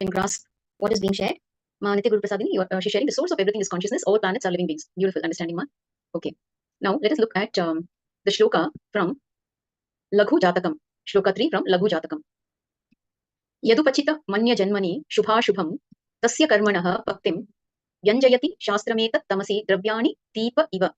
can grasp what is being shared. Ma Nitya Guru Prasadini, she's sharing the source of everything is consciousness. All planets are living beings. Beautiful understanding, ma. Okay. Now let us look at the shloka from Laghu Jatakam. Shloka 3 from Laghu Jatakam. Yadupachita manya janmani shubhashubham tasya karmanah bhaktim Yanjayati Shastrametat Tamasi Dravyani Deepa Iva.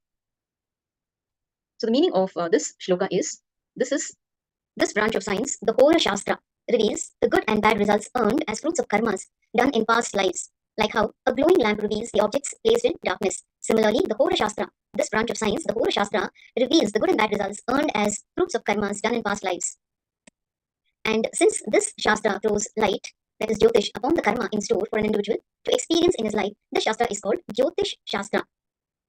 So the meaning of this shloka is this branch of science, the Hora Shastra, reveals the good and bad results earned as fruits of karmas done in past lives, like how a glowing lamp reveals the objects placed in darkness. Similarly, the Hora Shastra, this branch of science, the Hora Shastra, reveals the good and bad results earned as fruits of karmas done in past lives. And since this Shastra throws light, that is Jyotish, upon the karma in store for an individual to experience in his life, this Shastra is called Jyotish Shastra.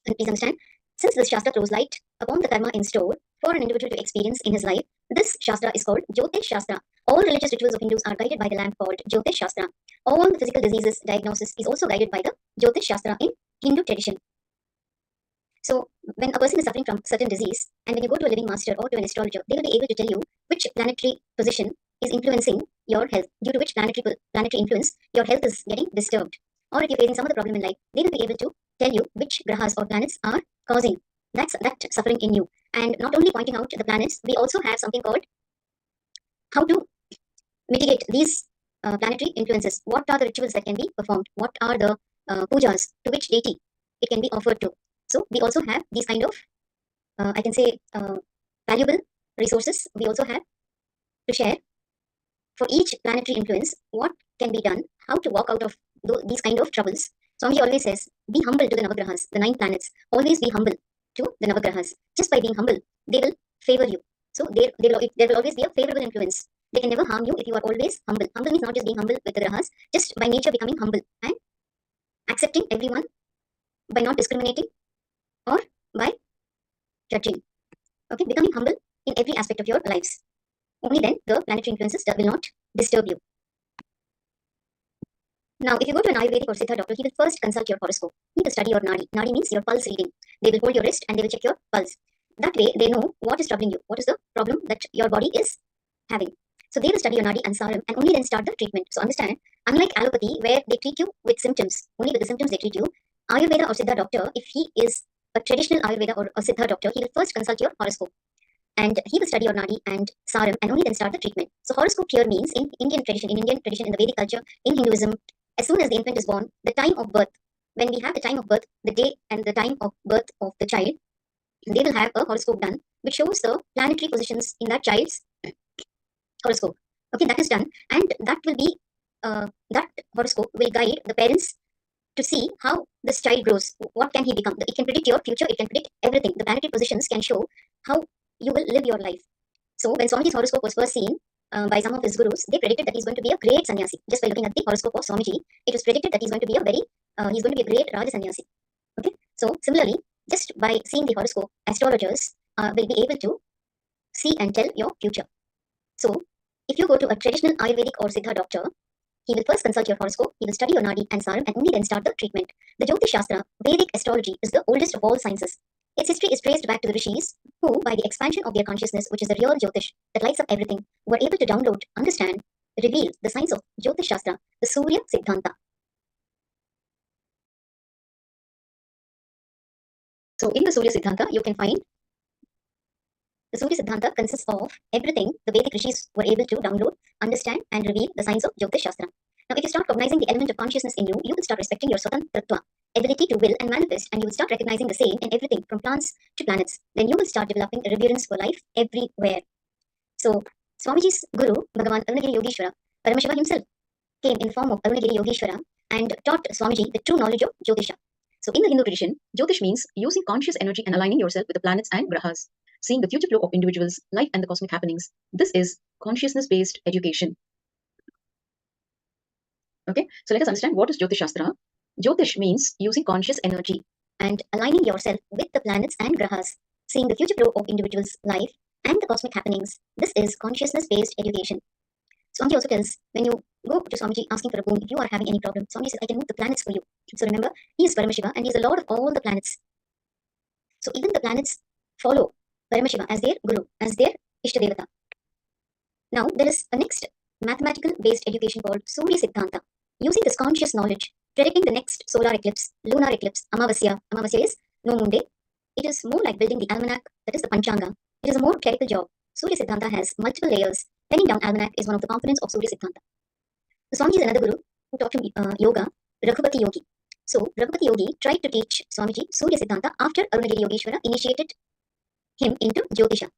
And please understand, since this Shastra throws light upon the karma in store for an individual to experience in his life, this Shastra is called Jyotish Shastra. All religious rituals of Hindus are guided by the lamp called Jyotish Shastra. All the physical diseases diagnosis is also guided by the Jyotish Shastra in Hindu tradition. So, when a person is suffering from certain disease, and when you go to a living master or to an astrologer, they will be able to tell you which planetary position is influencing your health, due to which planetary influence your health is getting disturbed. Or if you're facing some other problem in life, they will be able to tell you which grahas or planets are causing that suffering in you. And not only pointing out the planets, we also have something called how to mitigate these planetary influences. What are the rituals that can be performed? What are the pujas to which deity it can be offered to? So we also have these kind of, I can say, valuable resources. We also have to share for each planetary influence what can be done, how to walk out of these kind of troubles. Swamiji always says, be humble to the Navagrahas, the 9 planets. Always be humble to the Navagrahas. Just by being humble, they will favor you. So there will always be a favorable influence. They can never harm you if you are always humble. Humble means not just being humble with the grahas, just by nature becoming humble and accepting everyone by not discriminating or by judging. Okay, becoming humble in every aspect of your lives. Only then the planetary influences will not disturb you. Now, if you go to an Ayurvedic or Siddha doctor, he will first consult your horoscope. He will study your nadi. Nadi means your pulse reading. They will hold your wrist and they will check your pulse. That way, they know what is troubling you, what is the problem that your body is having. So they will study your nadi and saram and only then start the treatment. So understand, unlike allopathy, where they treat you with symptoms, only with the symptoms they treat you, Ayurveda or Siddha doctor, if he is a traditional Ayurveda or a Siddha doctor, he will first consult your horoscope. And he will study your nadi and saram and only then start the treatment. So horoscope here means in Indian tradition, in the Vedic culture, in Hinduism, as soon as the infant is born, the time of birth, when we have the time of birth, the day and the time of birth of the child, they will have a horoscope done, which shows the planetary positions in that child's horoscope. Okay, that is done, and that will be, that horoscope will guide the parents to see how this child grows, what can he become. It can predict your future, it can predict everything. The planetary positions can show how you will live your life. So when Swamiji's horoscope was first seen by some of his gurus, they predicted that he's going to be a great sannyasi. Just by looking at the horoscope of Swamiji, it was predicted that he's going to be a great Raja sannyasi. Okay, so similarly, just by seeing the horoscope, astrologers will be able to see and tell your future. So if you go to a traditional Ayurvedic or Siddha doctor, he will first consult your horoscope, he will study your nadi and saram and only then start the treatment. The Jyotish Shastra, Vedic astrology, is the oldest of all sciences. Its history is traced back to the rishis, who, by the expansion of their consciousness, which is the real Jyotish that lights up everything, were able to download, understand, reveal the science of Jyotish Shastra, the Surya Siddhanta. So in the Surya Siddhanta, you can find the Surya Siddhanta consists of everything the Vedic rishis were able to download, understand, and reveal the science of Jyotish Shastra. Now, if you start recognizing the element of consciousness in you, you will start respecting your Swatantrattva, ability to will and manifest, and you will start recognizing the same in everything from plants to planets. Then you will start developing a reverence for life everywhere. So, Swamiji's Guru, Bhagavan Arunagiri Yogeshwara, Paramashiva himself, came in form of Arunagiri Yogeshwara and taught Swamiji the true knowledge of Jyotisha. So, in the Hindu tradition, Jyotish means using conscious energy and aligning yourself with the planets and grahas, seeing the future flow of individuals, life and the cosmic happenings. This is consciousness-based education. Okay, so let us understand what is Jyotish Shastra. Jyotish means using conscious energy and aligning yourself with the planets and grahas, seeing the future flow of individuals' life and the cosmic happenings. This is consciousness-based education. Swamiji also tells, when you go to Swamiji asking for a boon, if you are having any problem, Swamiji says, I can move the planets for you. So remember, he is Paramashiva and he is the Lord of all the planets. So even the planets follow Paramashiva as their Guru, as their Ishtadevata. Now there is a next mathematical based education called Surya Siddhanta. Using this conscious knowledge, predicting the next solar eclipse, lunar eclipse, Amavasya. Amavasya is no moon day. It is more like building the almanac, that is the Panchanga. It is a more clerical job. Surya Siddhanta has multiple layers. Penning down almanac is one of the components of Surya Siddhanta. The Swamiji is another guru who taught him yoga, Raghupati Yogi. So, Raghupati Yogi tried to teach Swamiji Surya Siddhanta after Arunagiri Yogeshwara initiated him into Jyotisha.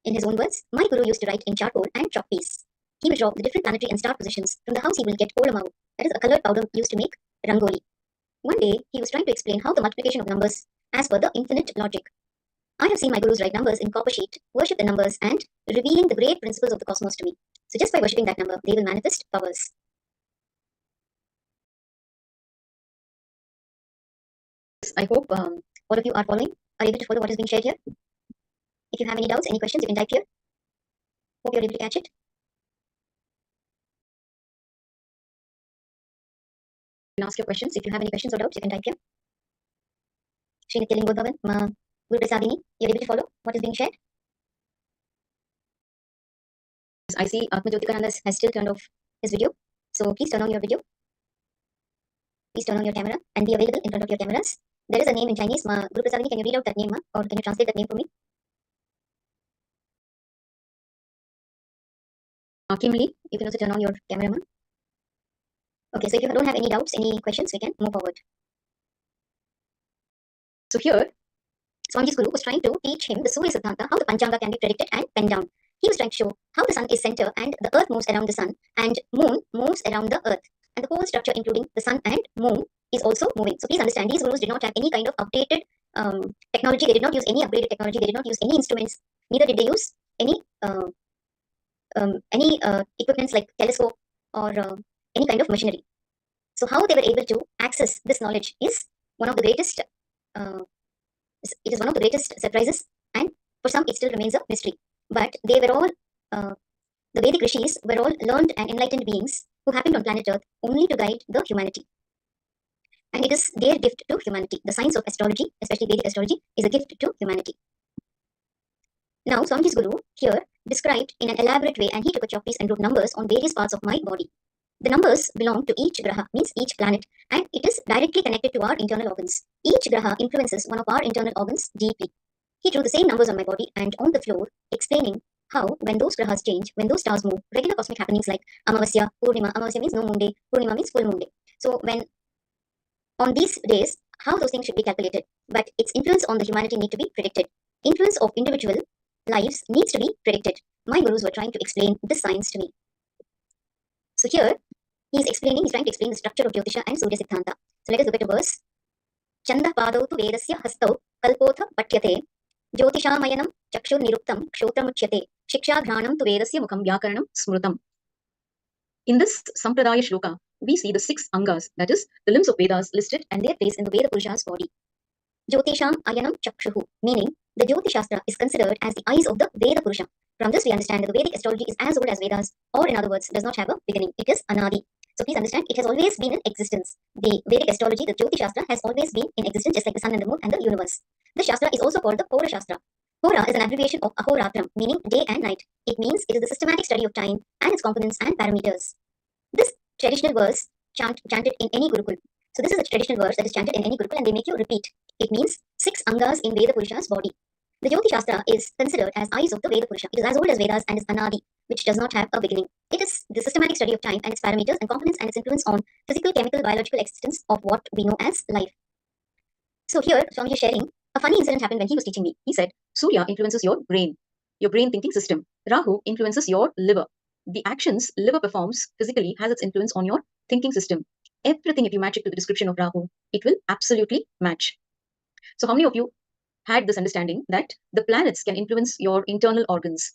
In his own words, my guru used to write in charcoal and chalk piece. He will draw the different planetary and star positions. From the house he will get Kolamavu, that is a colored powder used to make Rangoli. One day, he was trying to explain how the multiplication of numbers as per the infinite logic. I have seen my gurus write numbers in copper sheet, worship the numbers and revealing the great principles of the cosmos to me. So just by worshipping that number, they will manifest powers. I hope all of you are following, are able to follow what is being shared here. If you have any doubts, any questions, you can type here. Hope you're able to catch it. You can ask your questions. If you have any questions or doubts, you can type here. Sri Nithyananda, Guru Prasadini, you're able to follow what is being shared. I see Nithyananda has still turned off his video. So please turn on your video. Please turn on your camera and be available in front of your cameras. There is a name in Chinese. Guru Prasadini, can you read out that name or can you translate that name for me? Kim Lee, you can also turn on your camera. Okay, so if you don't have any doubts, any questions, we can move forward. So here, Swamiji's guru was trying to teach him the Surya Siddhanta, how the Panchanga can be predicted and penned down. He was trying to show how the sun is center and the earth moves around the sun and moon moves around the earth. And the whole structure, including the sun and moon, is also moving. So please understand, these gurus did not have any kind of updated technology. They did not use any upgraded technology. They did not use any instruments. Neither did they use any equipments like telescope or any kind of machinery. So how they were able to access this knowledge is one of the greatest. It is one of the greatest surprises, and for some it still remains a mystery. But they were all the Vedic rishis were all learned and enlightened beings who happened on planet Earth only to guide the humanity. And it is their gift to humanity. The science of astrology, especially Vedic astrology, is a gift to humanity. Now, Swamiji's guru here described in an elaborate way, and he took a chalk piece and wrote numbers on various parts of my body. The numbers belong to each graha, means each planet, and it is directly connected to our internal organs. Each graha influences one of our internal organs deeply. He drew the same numbers on my body and on the floor, explaining how, when those grahas change, when those stars move, regular cosmic happenings like Amavasya, Purnima. Amavasya means no moon day, Purnima means full moon day. So, when on these days, how those things should be calculated, but its influence on the humanity need to be predicted. Influence of individual lives needs to be predicted. My gurus were trying to explain this science to me. So here, he's trying to explain the structure of Jyotisha and Surya Siddhanta. So let us look at the verse. Chanda padau tu vedasya hastau kalpotha patyate Jyotishamayam chakshur niruptam kshotramuchyate shiksha ghranam tu vedasya mukham vyakaranam smrutam. In this Sampradaya Shloka, we see the 6 angas, that is, the limbs of Vedas listed and their place in the Veda Purusha's body. Jyotisham ayanam chakshuhu, meaning the Jyotish is considered as the eyes of the Veda Purusha. From this, we understand that the Vedic astrology is as old as Vedas, or in other words, does not have a beginning. It is Anadi. So please understand, it has always been in existence. The Vedic astrology, the Jyotish has always been in existence, just like the sun and the moon and the universe. This Shastra is also called the Hora Shastra. Hora is an abbreviation of Ahoratram, meaning day and night. It means it is the systematic study of time and its components and parameters. This traditional verse chanted in any Gurukul. So this is a traditional verse that is chanted in any Gurukul and they make you repeat. It means 6 angas in Veda Purusha's body. The Jyotish is considered as eyes of the Veda Purusha. It is as old as Vedas and is Anadi, which does not have a beginning. It is the systematic study of time and its parameters and components and its influence on physical, chemical, biological existence of what we know as life. So here, Swamiji is sharing, a funny incident happened when he was teaching me. He said, Surya influences your brain thinking system. Rahu influences your liver. The actions liver performs physically has its influence on your thinking system. Everything, if you match it to the description of Rahu, it will absolutely match. So how many of you had this understanding that the planets can influence your internal organs?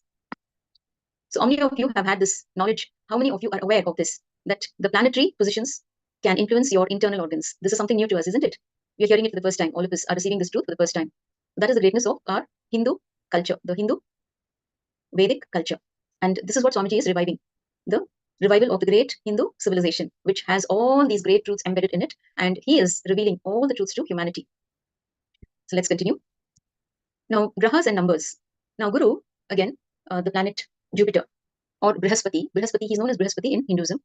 So how many of you have had this knowledge? How many of you are aware of this, that the planetary positions can influence your internal organs? This is something new to us, isn't it? We are hearing it for the first time. All of us are receiving this truth for the first time. That is the greatness of our Hindu culture, the Hindu Vedic culture. And this is what Swamiji is reviving, the revival of the great Hindu civilization, which has all these great truths embedded in it. And he is revealing all the truths to humanity. So let's continue. Now, grahas and numbers. Now, Guru, again, the planet Jupiter or Brihaspati. Brihaspati, he's known as Brihaspati in Hinduism.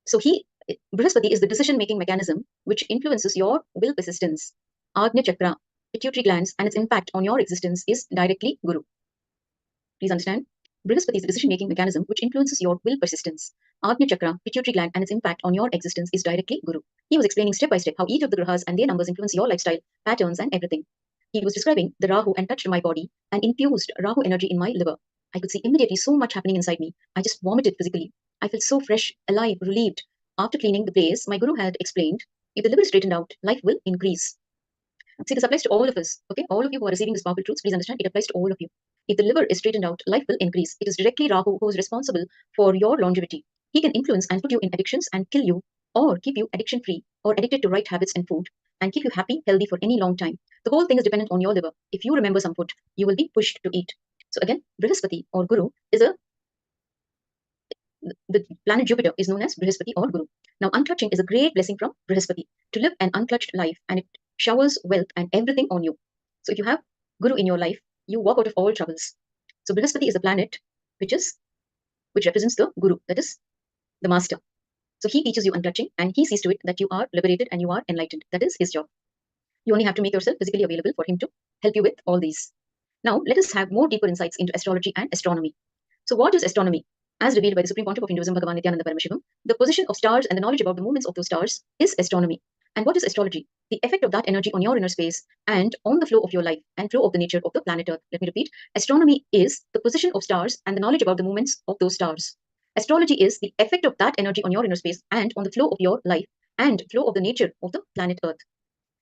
So he Brihaspati is the decision-making mechanism which influences your will persistence. Agnya Chakra, pituitary glands, and its impact on your existence is directly Guru. Please understand. Brihaspati is the decision-making mechanism which influences your will persistence. Agnya Chakra, pituitary gland, and its impact on your existence is directly Guru. He was explaining step by step how each of the grahas and their numbers influence your lifestyle, patterns, and everything. He was describing the Rahu and touched my body and infused Rahu energy in my liver. I could see immediately so much happening inside me. I just vomited physically. I felt so fresh, alive, relieved. After cleaning the place, my Guru had explained, if the liver is straightened out, life will increase. See, this applies to all of us. Okay, all of you who are receiving these powerful truths, please understand it applies to all of you. If the liver is straightened out, life will increase. It is directly Rahu who is responsible for your longevity. He can influence and put you in addictions and kill you, or keep you addiction free or addicted to right habits and food, and keep you happy, healthy for any long time. The whole thing is dependent on your liver. If you remember some food, you will be pushed to eat. So again, Brihaspati or Guru is the planet Jupiter is known as Brihaspati or Guru. Now, unclutching is a great blessing from Brihaspati to live an unclutched life, and it showers wealth and everything on you. So if you have Guru in your life, you walk out of all troubles. So Brihaspati is the planet which represents the Guru, that is the master. So he teaches you unclutching, and he sees to it that you are liberated and you are enlightened. That is his job. You only have to make yourself physically available for him to help you with all these. Now, let us have more deeper insights into astrology and astronomy. So what is astronomy? As revealed by the Supreme Pontiff of Hinduism, Bhagavan Nithyananda Paramashivoham, the position of stars and the knowledge about the movements of those stars is astronomy. And what is astrology? The effect of that energy on your inner space and on the flow of your life and flow of the nature of the planet Earth. Let me repeat. Astronomy is the position of stars and the knowledge about the movements of those stars. Astrology is the effect of that energy on your inner space and on the flow of your life and flow of the nature of the planet Earth.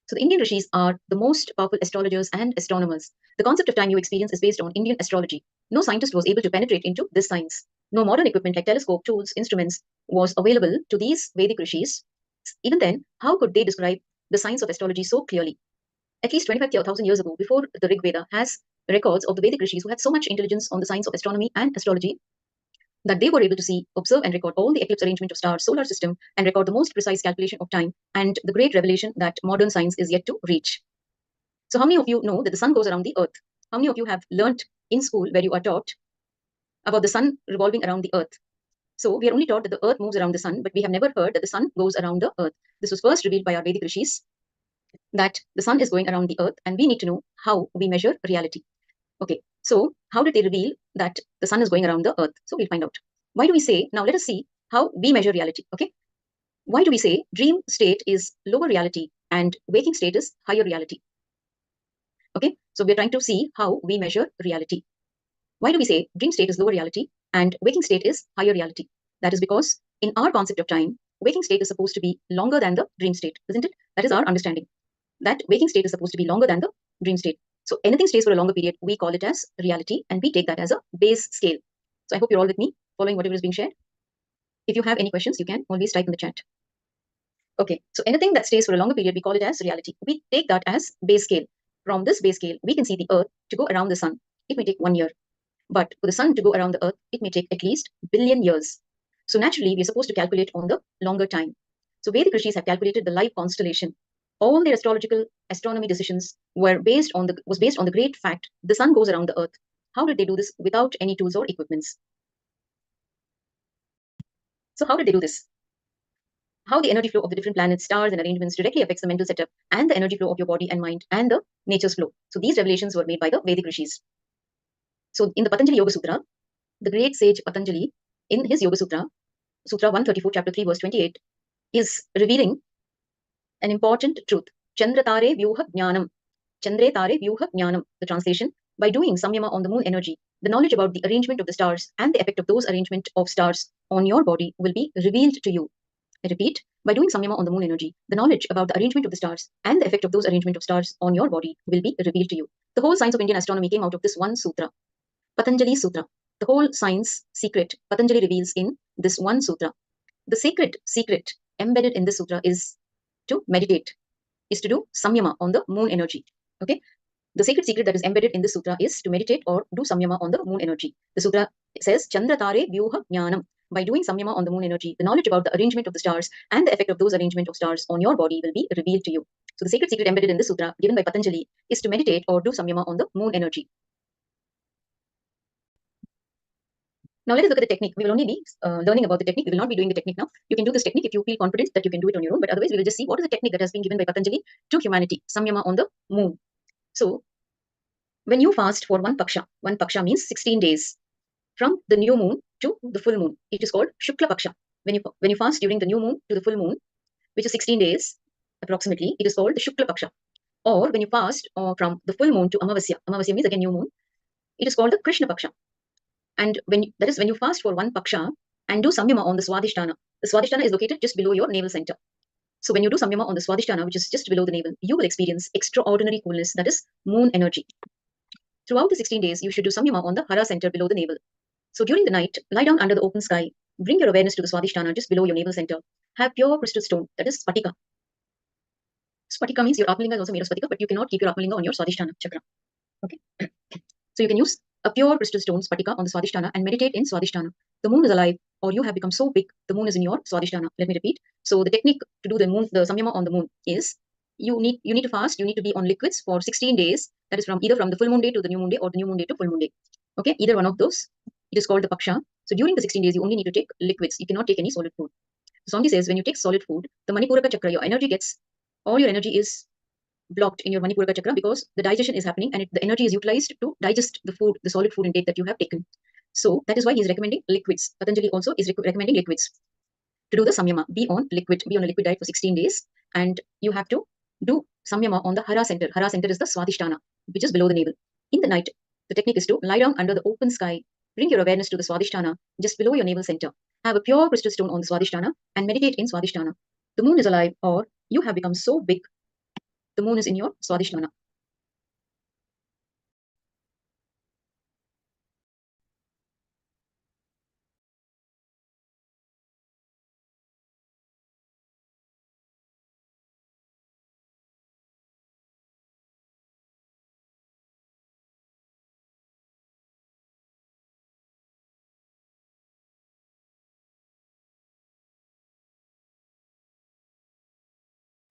So the Indian rishis are the most powerful astrologers and astronomers. The concept of time you experience is based on Indian astrology. No scientist was able to penetrate into this science. No modern equipment like telescope, tools, instruments was available to these Vedic rishis. Even then, how could they describe the science of astrology so clearly? At least 25,000 years ago, before the Rig Veda, has records of the Vedic rishis who had so much intelligence on the science of astronomy and astrology that they were able to see, observe, and record all the eclipse arrangement of stars, solar system, and record the most precise calculation of time and the great revelation that modern science is yet to reach. So how many of you know that the sun goes around the earth? How many of you have learnt in school where you are taught about the sun revolving around the earth? So we are only taught that the earth moves around the sun, but we have never heard that the sun goes around the earth. This was first revealed by our Vedic rishis, that the sun is going around the earth, and we need to know how we measure reality. Okay, so how did they reveal that the sun is going around the earth? So we'll find out. Why do we say, now let us see how we measure reality, okay? Why do we say dream state is lower reality and waking state is higher reality? Okay, so we're trying to see how we measure reality. Why do we say dream state is lower reality and waking state is higher reality? That is because in our concept of time, waking state is supposed to be longer than the dream state, isn't it? That is our understanding. That waking state is supposed to be longer than the dream state. So anything stays for a longer period, we call it as reality, and we take that as a base scale. So I hope you're all with me, following whatever is being shared. If you have any questions, you can always type in the chat. Okay, so anything that stays for a longer period, we call it as reality. We take that as base scale. From this base scale, we can see the Earth to go around the sun. It may take 1 year. But for the sun to go around the Earth, it may take at least billion years. So naturally, we're supposed to calculate on the longer time. So Vedic rishis have calculated the life constellation. All their astrological astronomy decisions was based on the great fact the sun goes around the Earth. How did they do this without any tools or equipments? So how did they do this? How the energy flow of the different planets, stars, and arrangements directly affects the mental setup and the energy flow of your body and mind and the nature's flow. So these revelations were made by the Vedic rishis. So in the Patanjali Yoga Sutra, the great sage Patanjali, in his Yoga Sutra, Sutra 134, chapter 3, verse 28, is revealing an important truth. Chandra Tare Vyuha Jnanam. Chandre Tare Vyuha Jnanam. The translation, by doing samyama on the moon energy, the knowledge about the arrangement of the stars and the effect of those arrangement of stars on your body will be revealed to you. I repeat, by doing samyama on the moon energy, the knowledge about the arrangement of the stars and the effect of those arrangement of stars on your body will be revealed to you. The whole science of Indian astronomy came out of this one sutra, Patanjali Sutra. The whole science secret Patanjali reveals in this one sutra. The sacred secret embedded in this sutra is to meditate, is to do samyama on the moon energy. Okay, the sacred secret that is embedded in this sutra is to meditate or do samyama on the moon energy. The sutra says Chandra Tare Vyuha Jnanam. By doing samyama on the moon energy, the knowledge about the arrangement of the stars and the effect of those arrangement of stars on your body will be revealed to you. So the sacred secret embedded in this sutra given by Patanjali is to meditate or do samyama on the moon energy. Now let us look at the technique. We will only be learning about the technique. We will not be doing the technique now. You can do this technique if you feel confident that you can do it on your own. But otherwise, we will just see what is the technique that has been given by Patanjali to humanity. Samyama on the moon. So when you fast for one paksha means 16 days from the new moon to the full moon. It is called Shukla Paksha. When you fast during the new moon to the full moon, which is 16 days approximately, it is called the Shukla Paksha. Or when you fast from the full moon to Amavasya means again new moon, it is called the Krishna Paksha. And when you fast for one paksha and do samyama on the Swadhisthana. The Swadhisthana is located just below your navel center. So when you do samyama on the Swadhisthana, which is just below the navel, you will experience extraordinary coolness, that is moon energy. Throughout the 16 days, you should do samyama on the Hara center below the navel. So during the night, lie down under the open sky, bring your awareness to the Swadhisthana just below your navel center. Have pure crystal stone, that is Spatika. Spatika means your Atmalinga is also made of Spatika, but you cannot keep your Atmalinga on your Swadhisthana chakra. Okay. So you can use a pure crystal stone, Spatika, on the Swadhisthana and meditate in Swadhisthana. The moon is alive, or you have become so big, the moon is in your Swadhisthana. Let me repeat. So the technique to do the samyama on the moon is you need to fast, you need to be on liquids for 16 days. That is either from the full moon day to the new moon day or the new moon day to full moon day. Okay, either one of those. It is called the paksha. So during the 16 days, you only need to take liquids. You cannot take any solid food. So Swami says when you take solid food, the Manipuraka chakra, all your energy is blocked in your Manipuraka chakra because the digestion is happening and the energy is utilized to digest the food, the solid food intake that you have taken. So that is why he is recommending liquids. Patanjali also is recommending liquids to do the samyama. Be on a liquid diet for 16 days, and you have to do samyama on the Hara center. Hara center is the Swadhisthana, which is below the navel. In the night, the technique is to lie down under the open sky, bring your awareness to the Swadhisthana just below your navel center. Have a pure crystal stone on the Swadhisthana and meditate in Swadhisthana. The moon is alive, or you have become so big, the moon is in your Swadhisthana.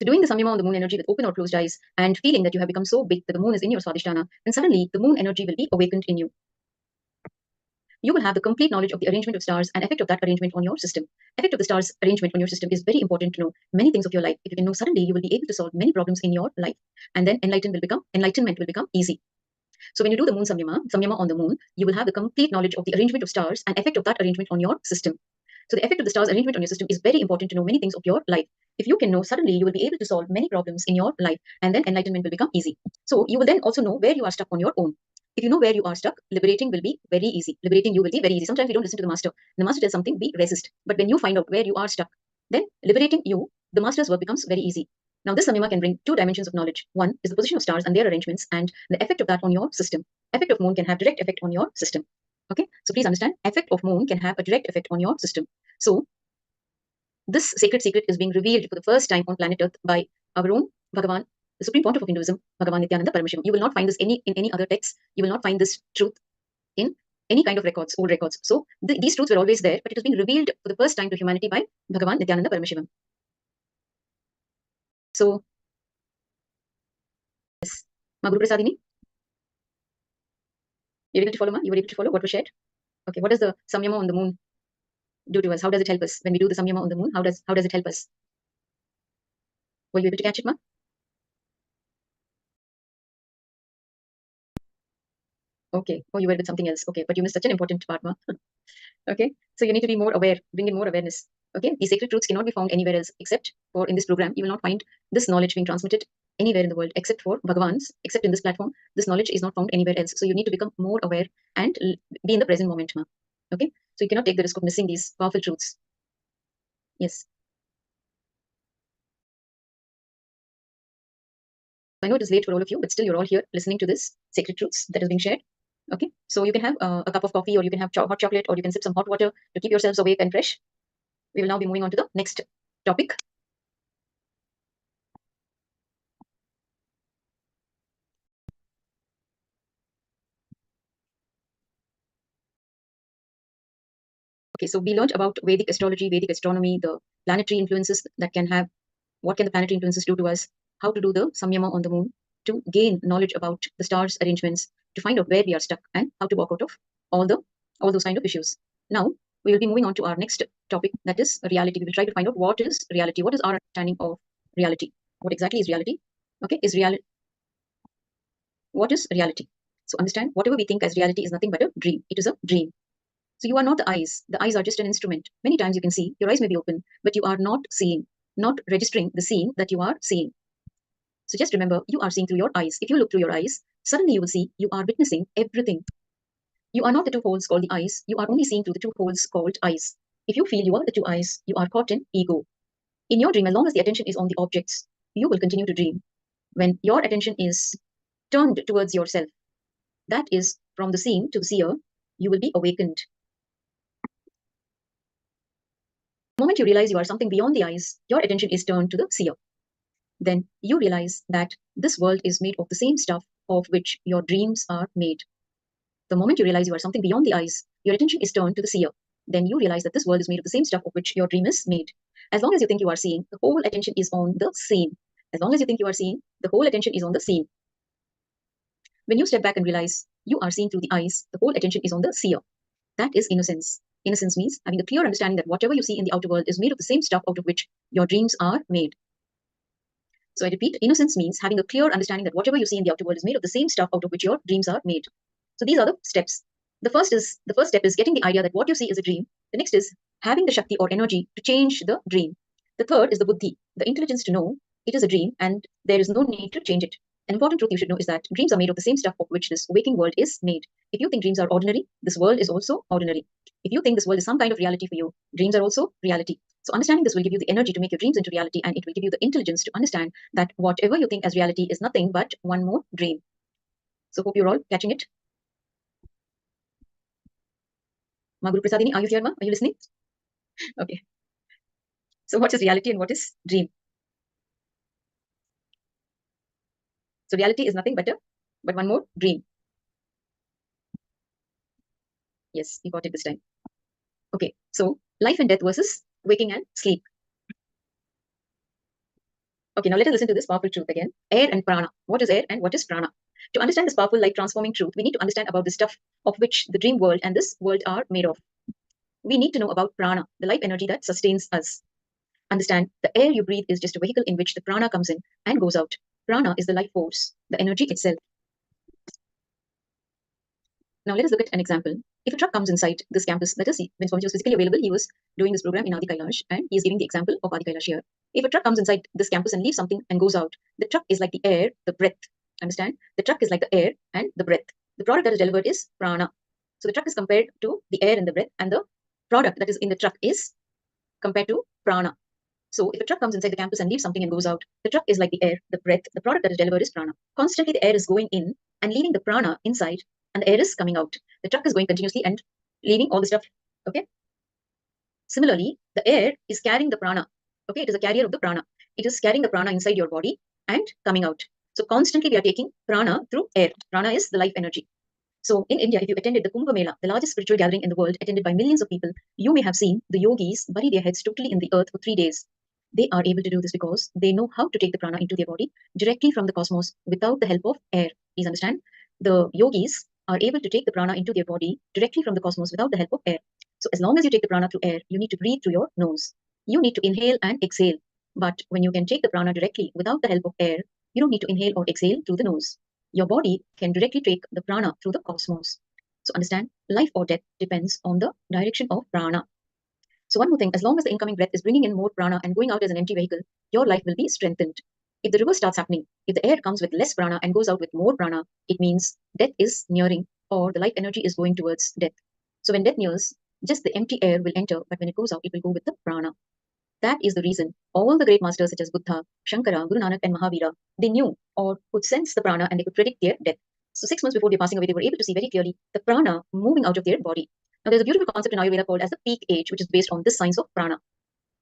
So doing the samyama on the moon energy with open or closed eyes and feeling that you have become so big that the moon is in your Swadhisthana, and suddenly the moon energy will be awakened in you. You will have the complete knowledge of the arrangement of stars and effect of that arrangement on your system. Effect of the stars arrangement on your system is very important to know many things of your life. If you can know suddenly, you will be able to solve many problems in your life, and then enlightenment will become easy. So when you do the moon samyama on the moon, you will have the complete knowledge of the arrangement of stars and effect of that arrangement on your system. So the effect of the stars arrangement on your system is very important to know many things of your life. If you can know suddenly, you will be able to solve many problems in your life, and then enlightenment will become easy. So you will then also know where you are stuck on your own. If you know where you are stuck, liberating will be very easy. Liberating you will be very easy. Sometimes we don't listen to the master. The master tells something, we resist. But when you find out where you are stuck, then liberating you, the master's work becomes very easy. Now, this samyama can bring two dimensions of knowledge. One is the position of stars and their arrangements and the effect of that on your system. Effect of moon can have direct effect on your system. Okay, so please understand, effect of moon can have a direct effect on your system. So this sacred secret is being revealed for the first time on planet Earth by our own Bhagavan, the Supreme Pontiff of Hinduism, Bhagavan Nithyananda Paramashivoham. You will not find this in any other text. You will not find this truth in any kind of records, old records. So these truths were always there, but it was being revealed for the first time to humanity by Bhagavan Nithyananda Paramashivoham. So, yes, Ma Guru Prasadini, you're able to follow, Ma? You were able to follow what was shared? Okay, what does the samyama on the moon do to us? How does it help us? When we do the samyama on the moon, how does it help us? Were you able to catch it, Ma? Okay. Oh, you were with something else. Okay, but you missed such an important part, Ma. Okay, so you need to be more aware, bring in more awareness. Okay, these sacred truths cannot be found anywhere else except for in this program. You will not find this knowledge being transmitted anywhere in the world except for Bhagavans, except in this platform. This knowledge is not found anywhere else. So you need to become more aware and be in the present moment, Ma. Okay, so you cannot take the risk of missing these powerful truths. Yes. I know it is late for all of you, but still you're all here listening to this sacred truths that is being shared. Okay, so you can have a cup of coffee, or you can have hot chocolate, or you can sip some hot water to keep yourselves awake and fresh. We will now be moving on to the next topic. Okay, so we learned about Vedic astrology, Vedic astronomy, the planetary influences that can have, what can the planetary influences do to us, how to do the samyama on the moon, to gain knowledge about the stars arrangements, to find out where we are stuck, and how to walk out of all those kind of issues. Now, we will be moving on to our next topic, that is reality. We will try to find out what is reality, what is our understanding of reality, what exactly is reality. Okay, what is reality? So understand, whatever we think as reality is nothing but a dream. It is a dream. So you are not the eyes. The eyes are just an instrument. Many times you can see, your eyes may be open, but you are not seeing, not registering the seeing that you are seeing. So just remember, you are seeing through your eyes. If you look through your eyes, suddenly you will see you are witnessing everything. You are not the two holes called the eyes. You are only seeing through the two holes called eyes. If you feel you are the two eyes, you are caught in ego. In your dream, as long as the attention is on the objects, you will continue to dream. When your attention is turned towards yourself, that is from the seeing to the seer, you will be awakened. The moment you realize you are something beyond the eyes, your attention is turned to the seer. Then you realize that this world is made of the same stuff of which your dreams are made. The moment you realize you are something beyond the eyes, your attention is turned to the seer. Then you realize that this world is made of the same stuff of which your dream is made. As long as you think you are seeing, the whole attention is on the seen. As long as you think you are seeing, the whole attention is on the seen. When you step back and realize you are seeing through the eyes, the whole attention is on the seer. That is innocence. Innocence means having a clear understanding that whatever you see in the outer world is made of the same stuff out of which your dreams are made. So I repeat, innocence means having a clear understanding that whatever you see in the outer world is made of the same stuff out of which your dreams are made. So these are the steps. The first step is getting the idea that what you see is a dream. The next is having the Shakti or energy to change the dream. The third is the Buddhi, the intelligence to know it is a dream and there is no need to change it. An important truth you should know is that dreams are made of the same stuff of which this waking world is made. If you think dreams are ordinary, this world is also ordinary. If you think this world is some kind of reality for you, dreams are also reality. So understanding this will give you the energy to make your dreams into reality, and it will give you the intelligence to understand that whatever you think as reality is nothing but one more dream. So hope you're all catching it. Ma Guru Prasadini, are you here, ma? Are you listening? Okay. So what is reality and what is dream? So reality is nothing but one more dream. Yes, you got it this time. Okay. So life and death versus waking and sleep. Okay, now let us listen to this powerful truth again. Air and prana. What is air and what is prana? To understand this powerful, life transforming truth, we need to understand about the stuff of which the dream world and this world are made of. We need to know about prana, the life energy that sustains us. Understand, the air you breathe is just a vehicle in which the prana comes in and goes out. Prana is the life force, the energy itself. Now let us look at an example. If a truck comes inside this campus, let us see, when Swamiji was physically available, he was doing this program in Adi Kailash, and he is giving the example of Adi Kailash here. If a truck comes inside this campus and leaves something and goes out, the truck is like the air, the breath. Understand? The truck is like the air and the breath. The product that is delivered is prana. So the truck is compared to the air and the breath, and the product that is in the truck is compared to prana. So if a truck comes inside the campus and leaves something and goes out, the truck is like the air, the breath. The product that is delivered is prana. Constantly the air is going in and leaving the prana inside, and the air is coming out. The truck is going continuously and leaving all the stuff. Okay. Similarly, the air is carrying the prana. Okay, it is a carrier of the prana. It is carrying the prana inside your body and coming out. So constantly we are taking prana through air. Prana is the life energy. So in India, if you attended the Kumbh Mela, the largest spiritual gathering in the world, attended by millions of people, you may have seen the yogis bury their heads totally in the earth for 3 days. They are able to do this because they know how to take the prana into their body directly from the cosmos without the help of air. Please understand, the yogis are able to take the prana into their body directly from the cosmos without the help of air. So as long as you take the prana through air, you need to breathe through your nose. You need to inhale and exhale. But when you can take the prana directly without the help of air, you don't need to inhale or exhale through the nose. Your body can directly take the prana through the cosmos. So understand, life or death depends on the direction of prana. So one more thing, as long as the incoming breath is bringing in more prana and going out as an empty vehicle, your life will be strengthened. If the reverse starts happening, if the air comes with less prana and goes out with more prana, it means death is nearing, or the life energy is going towards death. So when death nears, just the empty air will enter, but when it goes out, it will go with the prana. That is the reason all the great masters such as Buddha, Shankara, Guru Nanak and Mahavira, they knew or could sense the prana and they could predict their death. So 6 months before their passing away, they were able to see very clearly the prana moving out of their body. Now there's a beautiful concept in Ayurveda called as the peak age, which is based on this science of prana.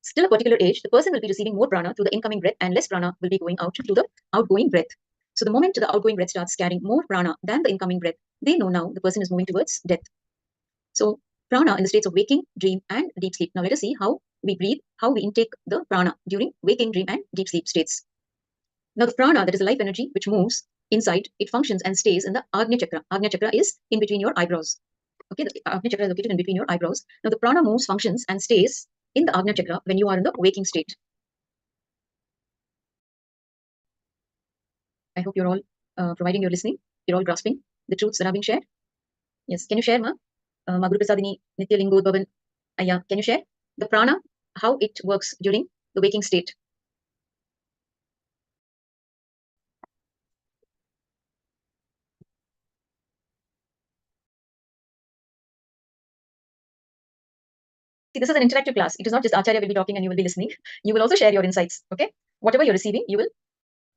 Still a particular age, the person will be receiving more prana through the incoming breath and less prana will be going out through the outgoing breath. So the moment the outgoing breath starts carrying more prana than the incoming breath, they know now the person is moving towards death. So prana in the states of waking, dream, and deep sleep. Now let us see how we breathe, how we intake the prana during waking, dream, and deep sleep states. Now the prana, that is the life energy which moves inside, it functions and stays in the Agnya Chakra. Agnya Chakra is in between your eyebrows. Okay, the Agnya Chakra is located in between your eyebrows. Now the prana moves, functions, and stays in the Agnya Chakra when you are in the waking state. I hope you're all providing your listening. You're all grasping the truths that are being shared. Yes, can you share, ma? Ma Guru Prasadini, Nitya Lingo Bhavan. Aya, can you share the prana, how it works during the waking state? See, this is an interactive class. It is not just Acharya will be talking and you will be listening. You will also share your insights. Okay, whatever you're receiving, you will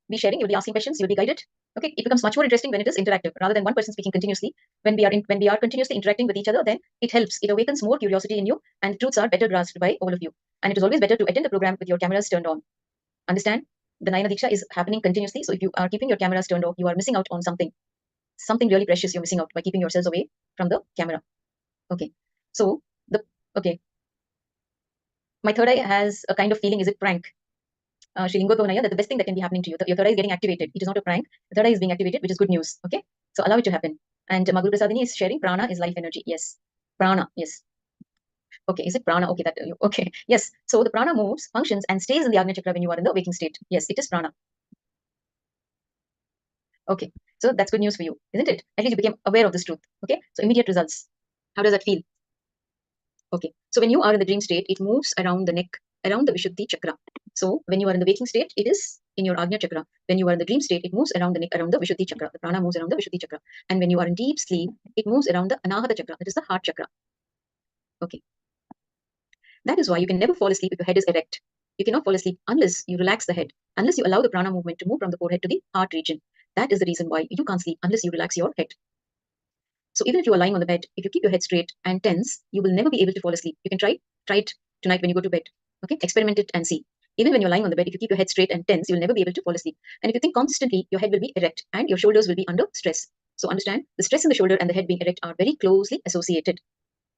be sharing. You will be asking questions. You will be guided. Okay, it becomes much more interesting when it is interactive rather than one person speaking continuously. When we are continuously interacting with each other, then it helps. It awakens more curiosity in you, and truths are better grasped by all of you. And it is always better to attend the program with your cameras turned on. Understand? The Nayana Diksha is happening continuously. So if you are keeping your cameras turned off, you are missing out on something. Something really precious you're missing out by keeping yourselves away from the camera. Okay. So the okay. My third eye has a kind of feeling, is it prank? Shilingo Tonaya, that the best thing that can be happening to you. Your third eye is getting activated. It is not a prank. The third eye is being activated, which is good news. Okay. So allow it to happen. And Maguru Prasadini is sharing prana is life energy. Yes. Prana. Yes. Okay. Is it prana? Okay. That okay. Yes. So the prana moves, functions, and stays in the Agnya Chakra when you are in the waking state. Yes, it is prana. Okay. So that's good news for you, isn't it? At least you became aware of this truth. Okay. So immediate results. How does that feel? Okay. So when you are in the dream state, it moves around the neck, around the Vishuddhi chakra. So when you are in the waking state, it is in your Agnya chakra. When you are in the dream state, it moves around the neck, around the Vishuddhi chakra. The prana moves around the Vishuddhi chakra. And when you are in deep sleep, it moves around the Anahata chakra. That is the heart chakra. Okay. That is why you can never fall asleep if your head is erect. You cannot fall asleep unless you relax the head, unless you allow the prana movement to move from the forehead to the heart region. That is the reason why you can't sleep unless you relax your head. So even if you are lying on the bed, if you keep your head straight and tense, you will never be able to fall asleep. You can try it tonight when you go to bed. Okay, experiment it and see. Even when you're lying on the bed, if you keep your head straight and tense, you'll never be able to fall asleep. And if you think constantly, your head will be erect and your shoulders will be under stress. So understand, the stress in the shoulder and the head being erect are very closely associated.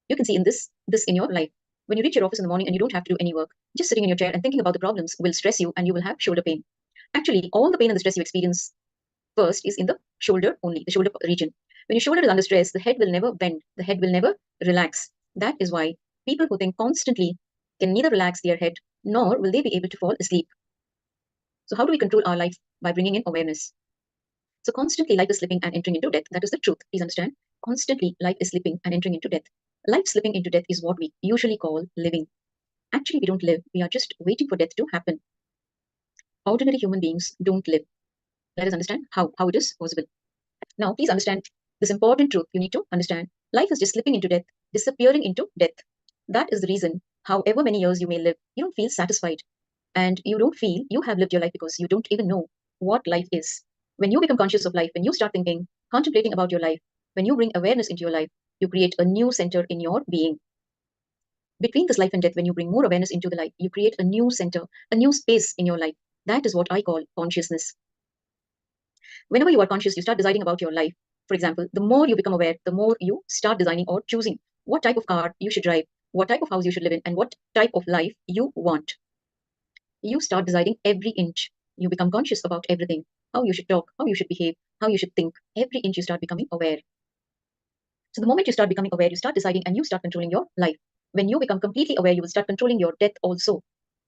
You can see in this in your life. When you reach your office in the morning and you don't have to do any work, just sitting in your chair and thinking about the problems will stress you and you will have shoulder pain. Actually, all the pain and the stress you experience first is in the shoulder only, the shoulder region. When your shoulder is under stress, the head will never bend, the head will never relax. That is why people who think constantly can neither relax their head nor will they be able to fall asleep. So, how do we control our life? By bringing in awareness. So, constantly life is slipping and entering into death. That is the truth. Please understand. Constantly life is slipping and entering into death. Life slipping into death is what we usually call living. Actually, we don't live. We are just waiting for death to happen. Ordinary human beings don't live. Let us understand how it is possible. Now, please understand this important truth. You need to understand life is just slipping into death, disappearing into death. That is the reason, however many years you may live, you don't feel satisfied. And you don't feel you have lived your life because you don't even know what life is. When you become conscious of life, when you start thinking, contemplating about your life, when you bring awareness into your life, you create a new center in your being. Between this life and death, when you bring more awareness into the life, you create a new center, a new space in your life. That is what I call consciousness. Whenever you are conscious, you start deciding about your life. For example, the more you become aware, the more you start designing or choosing what type of car you should drive, what type of house you should live in, and what type of life you want. You start deciding every inch. You become conscious about everything, how you should talk, how you should behave, how you should think. Every inch you start becoming aware. So the moment you start becoming aware, you start deciding and you start controlling your life. When you become completely aware, you will start controlling your death also.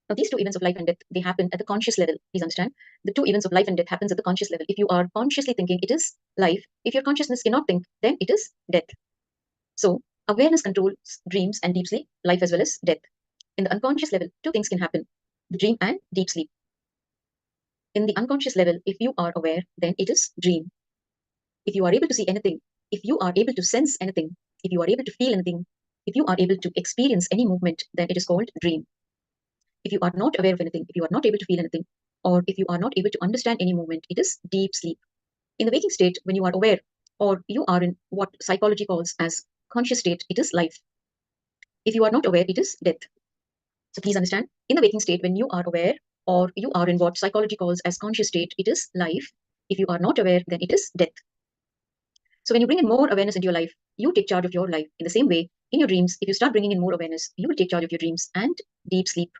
Now, these two events of life and death, they happen at the conscious level. Please understand. The two events of life and death happens at the conscious level. If you are consciously thinking, it is life. If your consciousness cannot think, then it is death. So, awareness controls dreams and deep sleep, life as well as death. In the unconscious level, two things can happen: the dream and deep sleep. In the unconscious level, if you are aware, then it is dream. If you are able to see anything, if you are able to sense anything, if you are able to feel anything, if you are able to experience any movement, then it is called dream. If you are not aware of anything, if you are not able to feel anything, or if you are not able to understand any movement, it is deep sleep. In the waking state, when you are aware, or you are in what psychology calls as conscious state, it is life. If you are not aware, it is death. So please understand, in the waking state, when you are aware, or you are in what psychology calls as conscious state, it is life. If you are not aware, then it is death. So when you bring in more awareness into your life, you take charge of your life. In the same way, in your dreams, if you start bringing in more awareness, you will take charge of your dreams and deep sleep.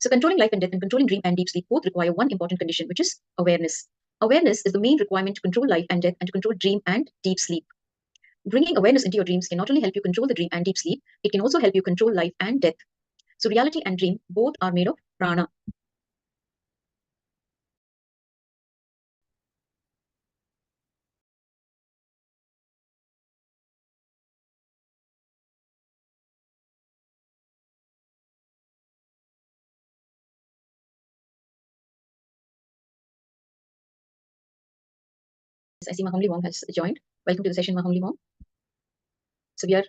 So controlling life and death and controlling dream and deep sleep both require one important condition, which is awareness. Awareness is the main requirement to control life and death and to control dream and deep sleep. Bringing awareness into your dreams can not only help you control the dream and deep sleep, it can also help you control life and death. So reality and dream both are made of prana. I see Maham Level-1 has joined. Welcome to the session, Maham Level-1. So we are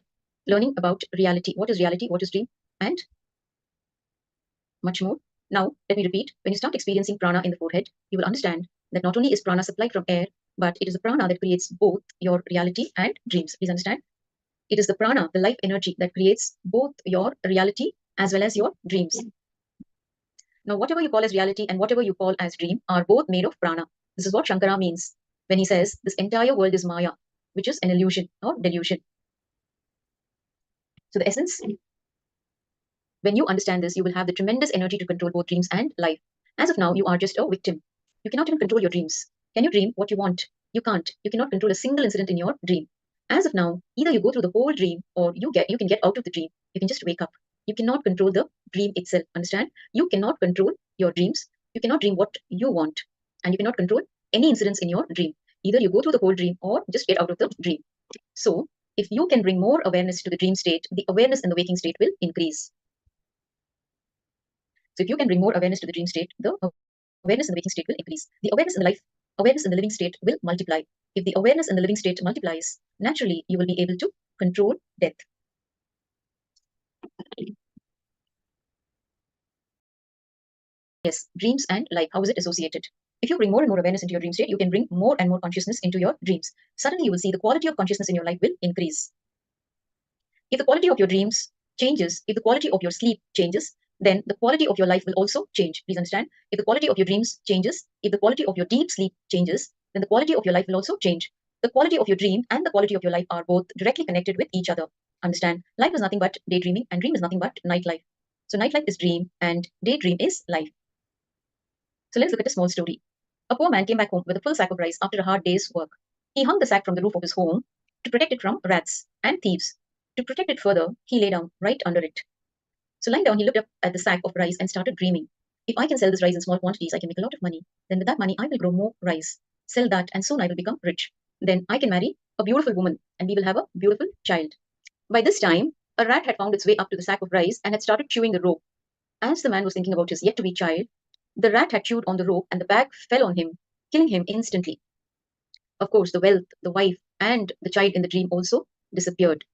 learning about reality. What is reality? What is dream? And much more. Now, let me repeat. When you start experiencing prana in the forehead, you will understand that not only is prana supplied from air, but it is the prana that creates both your reality and dreams. Please understand. It is the prana, the life energy, that creates both your reality as well as your dreams. Now, whatever you call as reality and whatever you call as dream are both made of prana. This is what Shankara means when he says this entire world is Maya, which is an illusion or delusion. So the essence, when you understand this, you will have the tremendous energy to control both dreams and life. As of now, you are just a victim. You cannot even control your dreams. Can you dream what you want? You can't. You cannot control a single incident in your dream. As of now, either you go through the whole dream or you can get out of the dream. You can just wake up. You cannot control the dream itself. Understand? You cannot control your dreams. You cannot dream what you want. And you cannot control any incidents in your dream. Either you go through the whole dream or just get out of the dream. So, if you can bring more awareness to the dream state, the awareness in the waking state will increase. So if you can bring more awareness to the dream state, the awareness in the waking state will increase. The awareness in the living state will multiply. If the awareness in the living state multiplies, naturally you will be able to control death. Yes, dreams and life, how is it associated? If you bring more and more awareness into your dream state, you can bring more and more consciousness into your dreams. Suddenly you will see the quality of consciousness in your life will increase. If the quality of your dreams changes, if the quality of your sleep changes, then the quality of your life will also change. Please understand. If the quality of your dreams changes, if the quality of your deep sleep changes, then the quality of your life will also change. The quality of your dream and the quality of your life are both directly connected with each other. Understand? Life is nothing but daydreaming, and dream is nothing but nightlife. So nightlife is dream, and daydream is life. So let's look at a small story. A poor man came back home with a full sack of rice after a hard day's work. He hung the sack from the roof of his home to protect it from rats and thieves. To protect it further, he lay down right under it. So lying down, he looked up at the sack of rice and started dreaming. If I can sell this rice in small quantities, I can make a lot of money. Then with that money, I will grow more rice. Sell that, and soon I will become rich. Then I can marry a beautiful woman, and we will have a beautiful child. By this time, a rat had found its way up to the sack of rice and had started chewing the rope. As the man was thinking about his yet-to-be child, the rat had chewed on the rope and the bag fell on him, killing him instantly. Of course, the wealth, the wife, and the child in the dream also disappeared.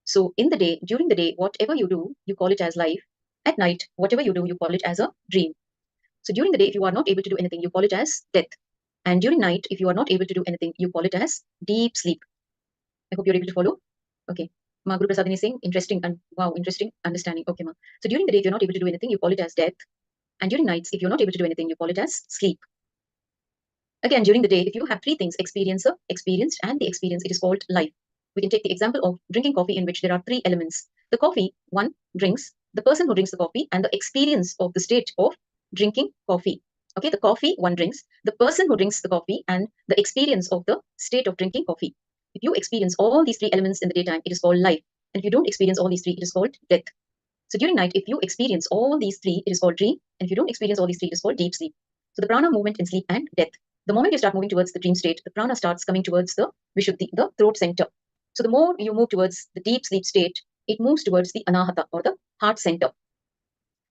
So during the day, whatever you do, you call it as life. At night, whatever you do, you call it as a dream. So during the day, if you are not able to do anything, you call it as death. And during night, if you are not able to do anything, you call it as deep sleep. I hope you're able to follow. Okay. Ma Guru Prasadini is saying, interesting and wow, interesting understanding. Okay, ma. So during the day, if you're not able to do anything, you call it as death. And during nights, if you're not able to do anything, you call it as sleep. Again, during the day, if you have three things, experiencer, experienced, and the experience, it is called life. We can take the example of drinking coffee, in which there are three elements. The coffee, one drinks, the person who drinks the coffee, and the experience of the state of drinking coffee. Okay, the coffee, one drinks, the person who drinks the coffee, and the experience of the state of drinking coffee. If you experience all these three elements in the daytime, it is called life. And if you don't experience all these three, it is called death. So during night, if you experience all these three, it is called dream. And if you don't experience all these three, it is called deep sleep. So the prana movement in sleep and death. The moment you start moving towards the dream state, the prana starts coming towards the Vishuddhi, the throat center. So the more you move towards the deep sleep state, it moves towards the anahata, or the heart center.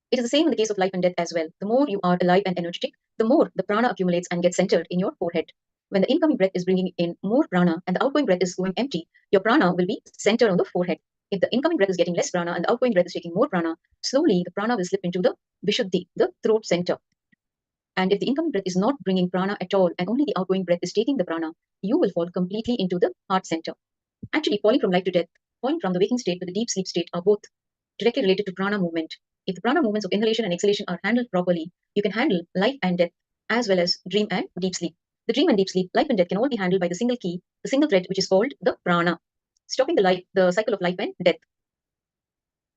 It is the same in the case of life and death as well. The more you are alive and energetic, the more the prana accumulates and gets centered in your forehead. When the incoming breath is bringing in more prana and the outgoing breath is going empty, your prana will be centered on the forehead. If the incoming breath is getting less prana and the outgoing breath is taking more prana, slowly the prana will slip into the Vishuddhi, the throat center. And if the incoming breath is not bringing prana at all and only the outgoing breath is taking the prana, you will fall completely into the heart center. Actually, falling from life to death, falling from the waking state to the deep sleep state are both directly related to prana movement. If the prana movements of inhalation and exhalation are handled properly, you can handle life and death as well as dream and deep sleep. The dream and deep sleep, life and death can all be handled by the single key, the single thread, which is called the prana, stopping the cycle of life and death.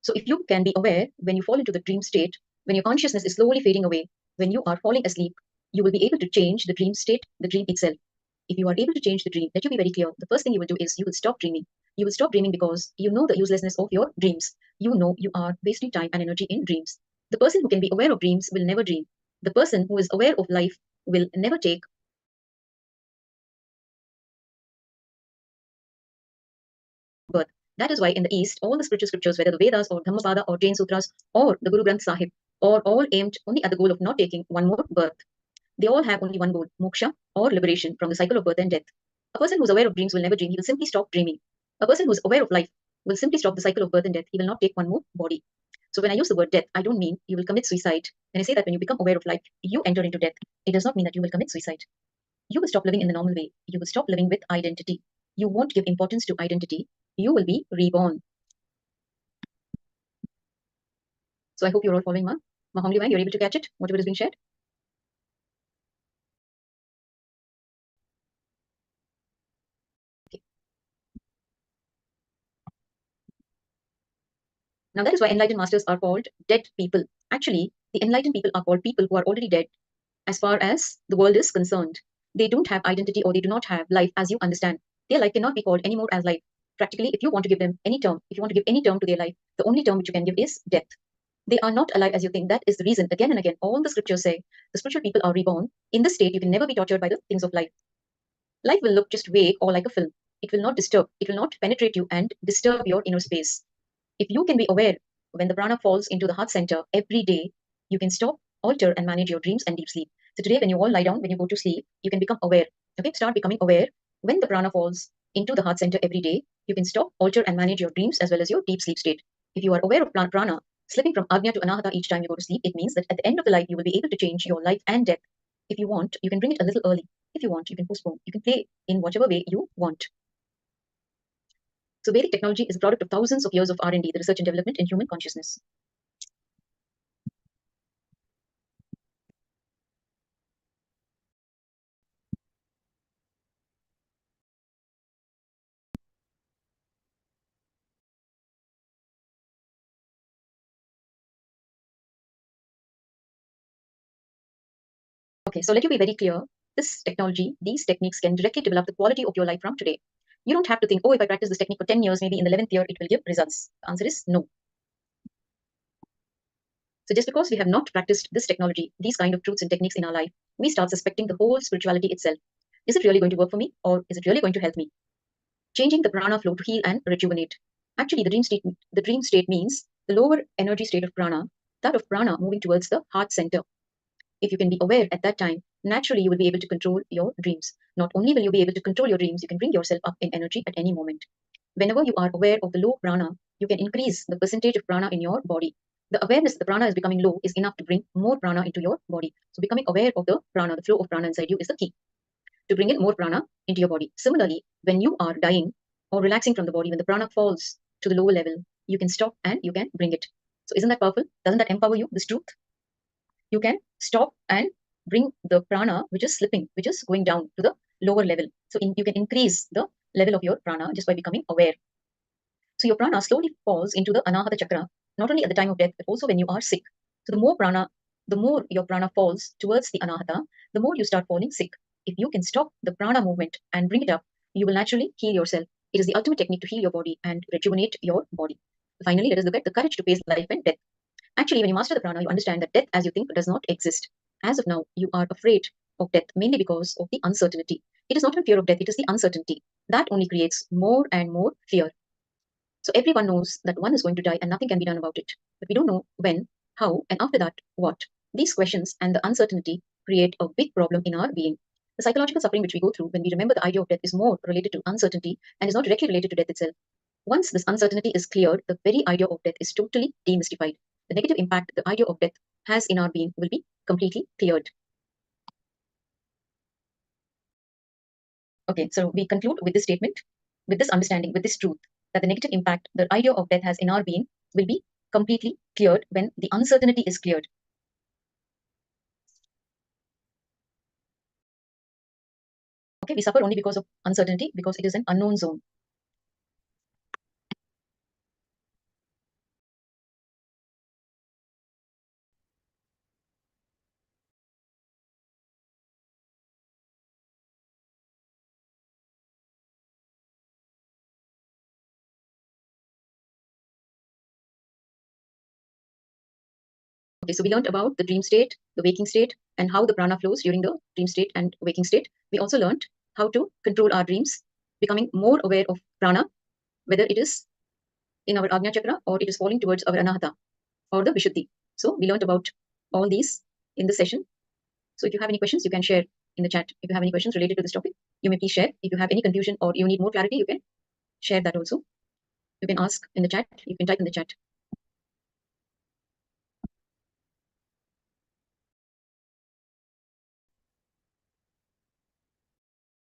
So if you can be aware when you fall into the dream state, when your consciousness is slowly fading away, when you are falling asleep, you will be able to change the dream state, the dream itself. If you are able to change the dream, let you be very clear. The first thing you will do is you will stop dreaming. You will stop dreaming because you know the uselessness of your dreams. You know you are wasting time and energy in dreams. The person who can be aware of dreams will never dream. The person who is aware of life will never take birth. That is why in the East, all the spiritual scriptures, whether the Vedas or Dhammapada or Jain Sutras or the Guru Granth Sahib, are all aimed only at the goal of not taking one more birth. They all have only one goal, moksha or liberation from the cycle of birth and death. A person who's aware of dreams will never dream. He will simply stop dreaming. A person who's aware of life will simply stop the cycle of birth and death. He will not take one more body. So when I use the word death, I don't mean you will commit suicide. When I say that when you become aware of life, you enter into death, it does not mean that you will commit suicide. You will stop living in the normal way. You will stop living with identity. You won't give importance to identity. You will be reborn. So I hope you're all following, Ma. Maham Liwang, you're able to catch it, whatever is being shared. Okay. Now that is why enlightened masters are called dead people. Actually, the enlightened people are called people who are already dead as far as the world is concerned. They don't have identity or they do not have life as you understand. Their life cannot be called anymore as life. Practically, if you want to give them any term, if you want to give any term to their life, the only term which you can give is death. They are not alive as you think. That is the reason, again and again, all the scriptures say the spiritual people are reborn. In this state, you can never be tortured by the things of life. Life will look just vague or like a film. It will not disturb, it will not penetrate you and disturb your inner space. If you can be aware when the prana falls into the heart center every day, you can stop, alter, and manage your dreams and deep sleep. So today, when you all lie down, when you go to sleep, you can become aware. Okay, start becoming aware when the prana falls into the heart center every day. You can stop, alter, and manage your dreams as well as your deep sleep state. If you are aware of prana slipping from ajna to anahata each time you go to sleep, it means that at the end of the life, you will be able to change your life and death. If you want, you can bring it a little early. If you want, you can postpone. You can play in whatever way you want. So Vedic technology is a product of thousands of years of R&D, the research and development in human consciousness. Okay, so let you be very clear. This technology, these techniques can directly develop the quality of your life from today. You don't have to think, oh, if I practice this technique for 10 years, maybe in the 11th year, it will give results. The answer is no. So just because we have not practiced this technology, these kind of truths and techniques in our life, we start suspecting the whole spirituality itself. Is it really going to work for me or is it really going to help me? Changing the prana flow to heal and rejuvenate. Actually, the dream state means the lower energy state of prana, that of prana moving towards the heart center. If you can be aware at that time, naturally you will be able to control your dreams. Not only will you be able to control your dreams, you can bring yourself up in energy at any moment. Whenever you are aware of the low prana, you can increase the percentage of prana in your body. The awareness that the prana is becoming low is enough to bring more prana into your body. So becoming aware of the prana, the flow of prana inside you is the key to bring in more prana into your body. Similarly, when you are dying or relaxing from the body, when the prana falls to the lower level, you can stop and you can bring it. So isn't that powerful? Doesn't that empower you, this truth? You can stop and bring the prana which is slipping, which is going down to the lower level. So you can increase the level of your prana just by becoming aware. So your prana slowly falls into the anahata chakra, not only at the time of death, but also when you are sick. So the more your prana falls towards the anahata, the more you start falling sick. If you can stop the prana movement and bring it up, you will naturally heal yourself. It is the ultimate technique to heal your body and rejuvenate your body. Finally, let us look at the courage to face life and death. Actually, when you master the prana, you understand that death as you think does not exist. As of now, you are afraid of death mainly because of the uncertainty. It is not a fear of death, it is the uncertainty. That only creates more and more fear. So everyone knows that one is going to die and nothing can be done about it. But we don't know when, how, and after that, what. These questions and the uncertainty create a big problem in our being. The psychological suffering which we go through when we remember the idea of death is more related to uncertainty and is not directly related to death itself. Once this uncertainty is cleared, the very idea of death is totally demystified. The negative impact the idea of death has in our being will be completely cleared. Okay, so we conclude with this statement, with this understanding, with this truth, that the negative impact the idea of death has in our being will be completely cleared when the uncertainty is cleared. Okay, we suffer only because of uncertainty, because it is an unknown zone. Okay, so we learned about the dream state, the waking state, and how the prana flows during the dream state and waking state. We also learned how to control our dreams, becoming more aware of prana, whether it is in our Agnya Chakra or it is falling towards our Anahata or the Vishuddhi. So we learned about all these in this session. So if you have any questions, you can share in the chat. If you have any questions related to this topic, you may please share. If you have any confusion or you need more clarity, you can share that also. You can ask in the chat. You can type in the chat.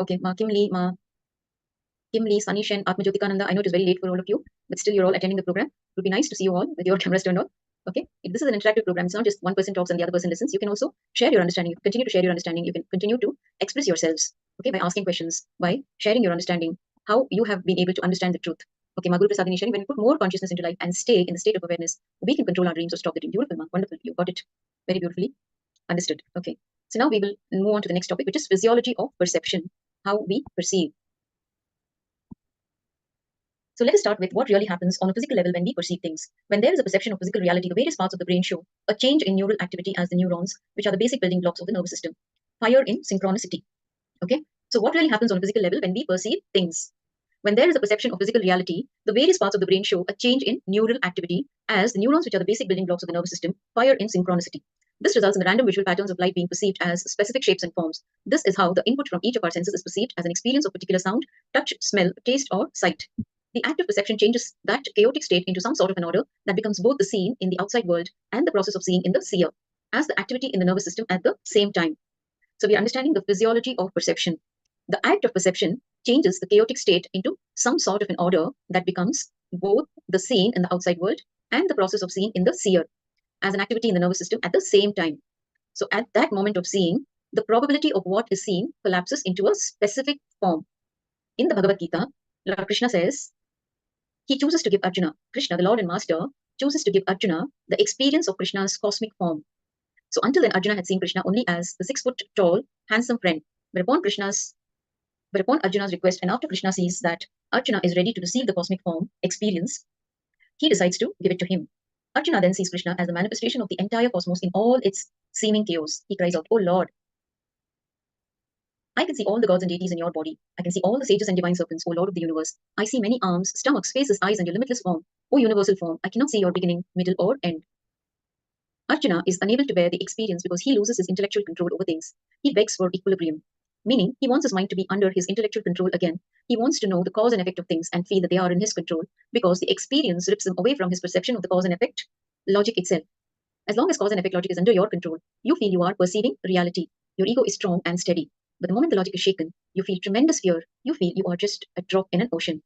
Okay, Kim Lee, Sunny Shen, Atma Jyotikananda. I know it is very late for all of you, but still you're all attending the program. It would be nice to see you all with your cameras turned on. Okay, this is an interactive program. It's not just one person talks and the other person listens. You can also share your understanding. You can continue to share your understanding. You can continue to express yourselves. Okay, by asking questions, by sharing your understanding, how you have been able to understand the truth. Okay, Maguru Prasadini sharing. When we put more consciousness into life and stay in the state of awareness, we can control our dreams or stop the dream. Beautiful, ma. Wonderful. You got it very beautifully understood. Okay, so now we will move on to the next topic, which is physiology of perception. How we perceive. So let us start with what really happens on a physical level when we perceive things. When there is a perception of physical reality, the various parts of the brain show a change in neural activity as the neurons, which are the basic building blocks of the nervous system, fire in synchronicity. Okay. So what really happens on a physical level when we perceive things? When there is a perception of physical reality, the various parts of the brain show a change in neural activity as the neurons, which are the basic building blocks of the nervous system, fire in synchronicity. This results in the random visual patterns of light being perceived as specific shapes and forms. This is how the input from each of our senses is perceived as an experience of particular sound, touch, smell, taste, or sight. The act of perception changes that chaotic state into some sort of an order that becomes both the seen in the outside world and the process of seeing in the seer, as the activity in the nervous system at the same time. So we are understanding the physiology of perception. The act of perception changes the chaotic state into some sort of an order that becomes both the seen in the outside world and the process of seeing in the seer, as an activity in the nervous system at the same time. So at that moment of seeing, the probability of what is seen collapses into a specific form. In the Bhagavad Gita, Lord Krishna says, he chooses to give Arjuna, Krishna, the Lord and Master, chooses to give Arjuna the experience of Krishna's cosmic form. So until then, Arjuna had seen Krishna only as the 6 foot tall, handsome friend. But upon Arjuna's request, and after Krishna sees that Arjuna is ready to receive the cosmic form experience, he decides to give it to him. Arjuna then sees Krishna as the manifestation of the entire cosmos in all its seeming chaos. He cries out, "Oh Lord, I can see all the gods and deities in your body. I can see all the sages and divine serpents, O Lord of the universe. I see many arms, stomachs, faces, eyes, and your limitless form. O universal form, I cannot see your beginning, middle, or end." Arjuna is unable to bear the experience because he loses his intellectual control over things. He begs for equilibrium, meaning he wants his mind to be under his intellectual control again. He wants to know the cause and effect of things and feel that they are in his control because the experience rips him away from his perception of the cause and effect logic itself. As long as cause and effect logic is under your control, you feel you are perceiving reality. Your ego is strong and steady. But the moment the logic is shaken, you feel tremendous fear. You feel you are just a drop in an ocean.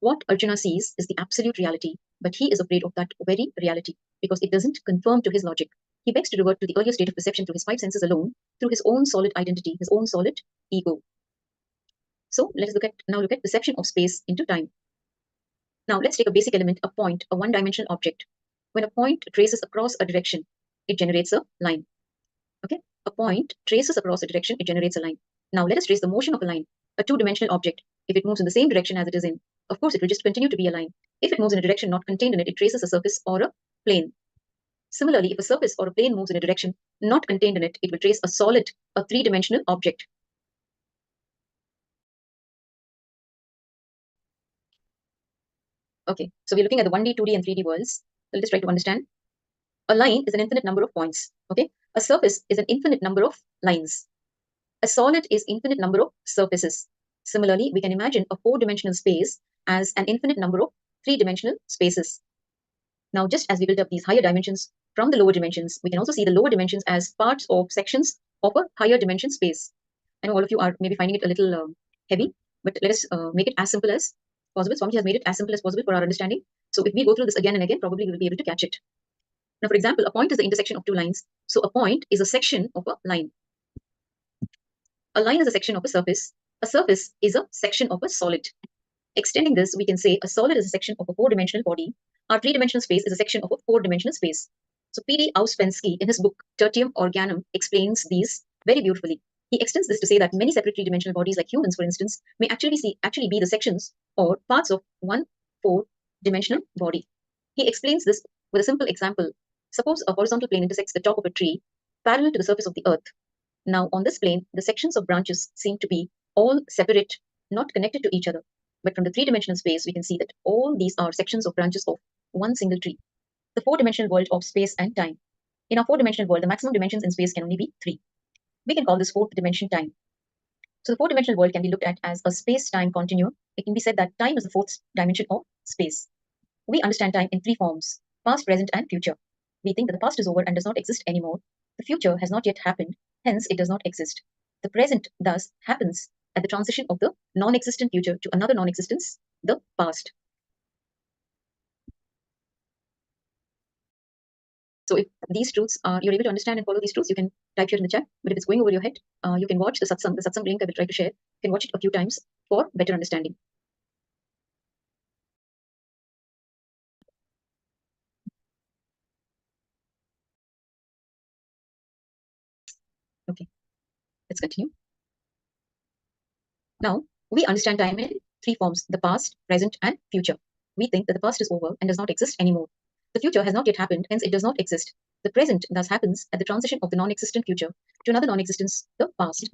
What Arjuna sees is the absolute reality, but he is afraid of that very reality because it doesn't conform to his logic. He begs to revert to the earlier state of perception through his 5 senses alone, through his own solid identity, his own solid ego. So let us now look at perception of space into time. Now let's take a basic element, a point, a one-dimensional object. When a point traces across a direction, it generates a line. Okay, a point traces across a direction, it generates a line. Now let us trace the motion of a line, a two-dimensional object. If it moves in the same direction as it is in, of course it will just continue to be a line. If it moves in a direction not contained in it, it traces a surface or a plane. Similarly, if a surface or a plane moves in a direction not contained in it, it will trace a solid, a three-dimensional object. Okay, so we're looking at the 1D, 2D, and 3D worlds. So let us try to understand. A line is an infinite number of points. Okay, a surface is an infinite number of lines. A solid is infinite number of surfaces. Similarly, we can imagine a 4-dimensional space as an infinite number of 3-dimensional spaces. Now, just as we build up these higher dimensions from the lower dimensions, we can also see the lower dimensions as parts of sections of a higher dimension space. I know all of you are maybe finding it a little heavy, but let us make it as simple as possible. Swamiji has made it as simple as possible for our understanding. So if we go through this again and again, probably we will be able to catch it. Now, for example, a point is the intersection of two lines. So a point is a section of a line. A line is a section of a surface. A surface is a section of a solid. Extending this, we can say a solid is a section of a 4-dimensional body. Our 3-dimensional space is a section of a 4-dimensional space. So P.D. Ouspensky, in his book Tertium Organum, explains these very beautifully. He extends this to say that many separate 3-dimensional bodies, like humans, for instance, may actually be the sections or parts of one 4-dimensional body. He explains this with a simple example. Suppose a horizontal plane intersects the top of a tree parallel to the surface of the earth. Now, on this plane, the sections of branches seem to be all separate, not connected to each other. But from the three-dimensional space, we can see that all these are sections of branches of one single tree. The four-dimensional world of space and time. In our four-dimensional world, the maximum dimensions in space can only be 3. We can call this fourth dimension time. So the four-dimensional world can be looked at as a space-time continuum. It can be said that time is the fourth dimension of space. We understand time in 3 forms: past, present, and future. We think that the past is over and does not exist anymore. The future has not yet happened, hence it does not exist. The present thus happens at the transition of the non-existent future to another non-existence, the past. So if these truths are, you're able to understand and follow these truths, you can type here in the chat. But if it's going over your head, you can watch the satsang link I will try to share. You can watch it a few times for better understanding. Okay, let's continue. Now, we understand time in 3 forms: the past, present, and future. We think that the past is over and does not exist anymore. The future has not yet happened, hence it does not exist. The present thus happens at the transition of the non-existent future to another non-existence, the past.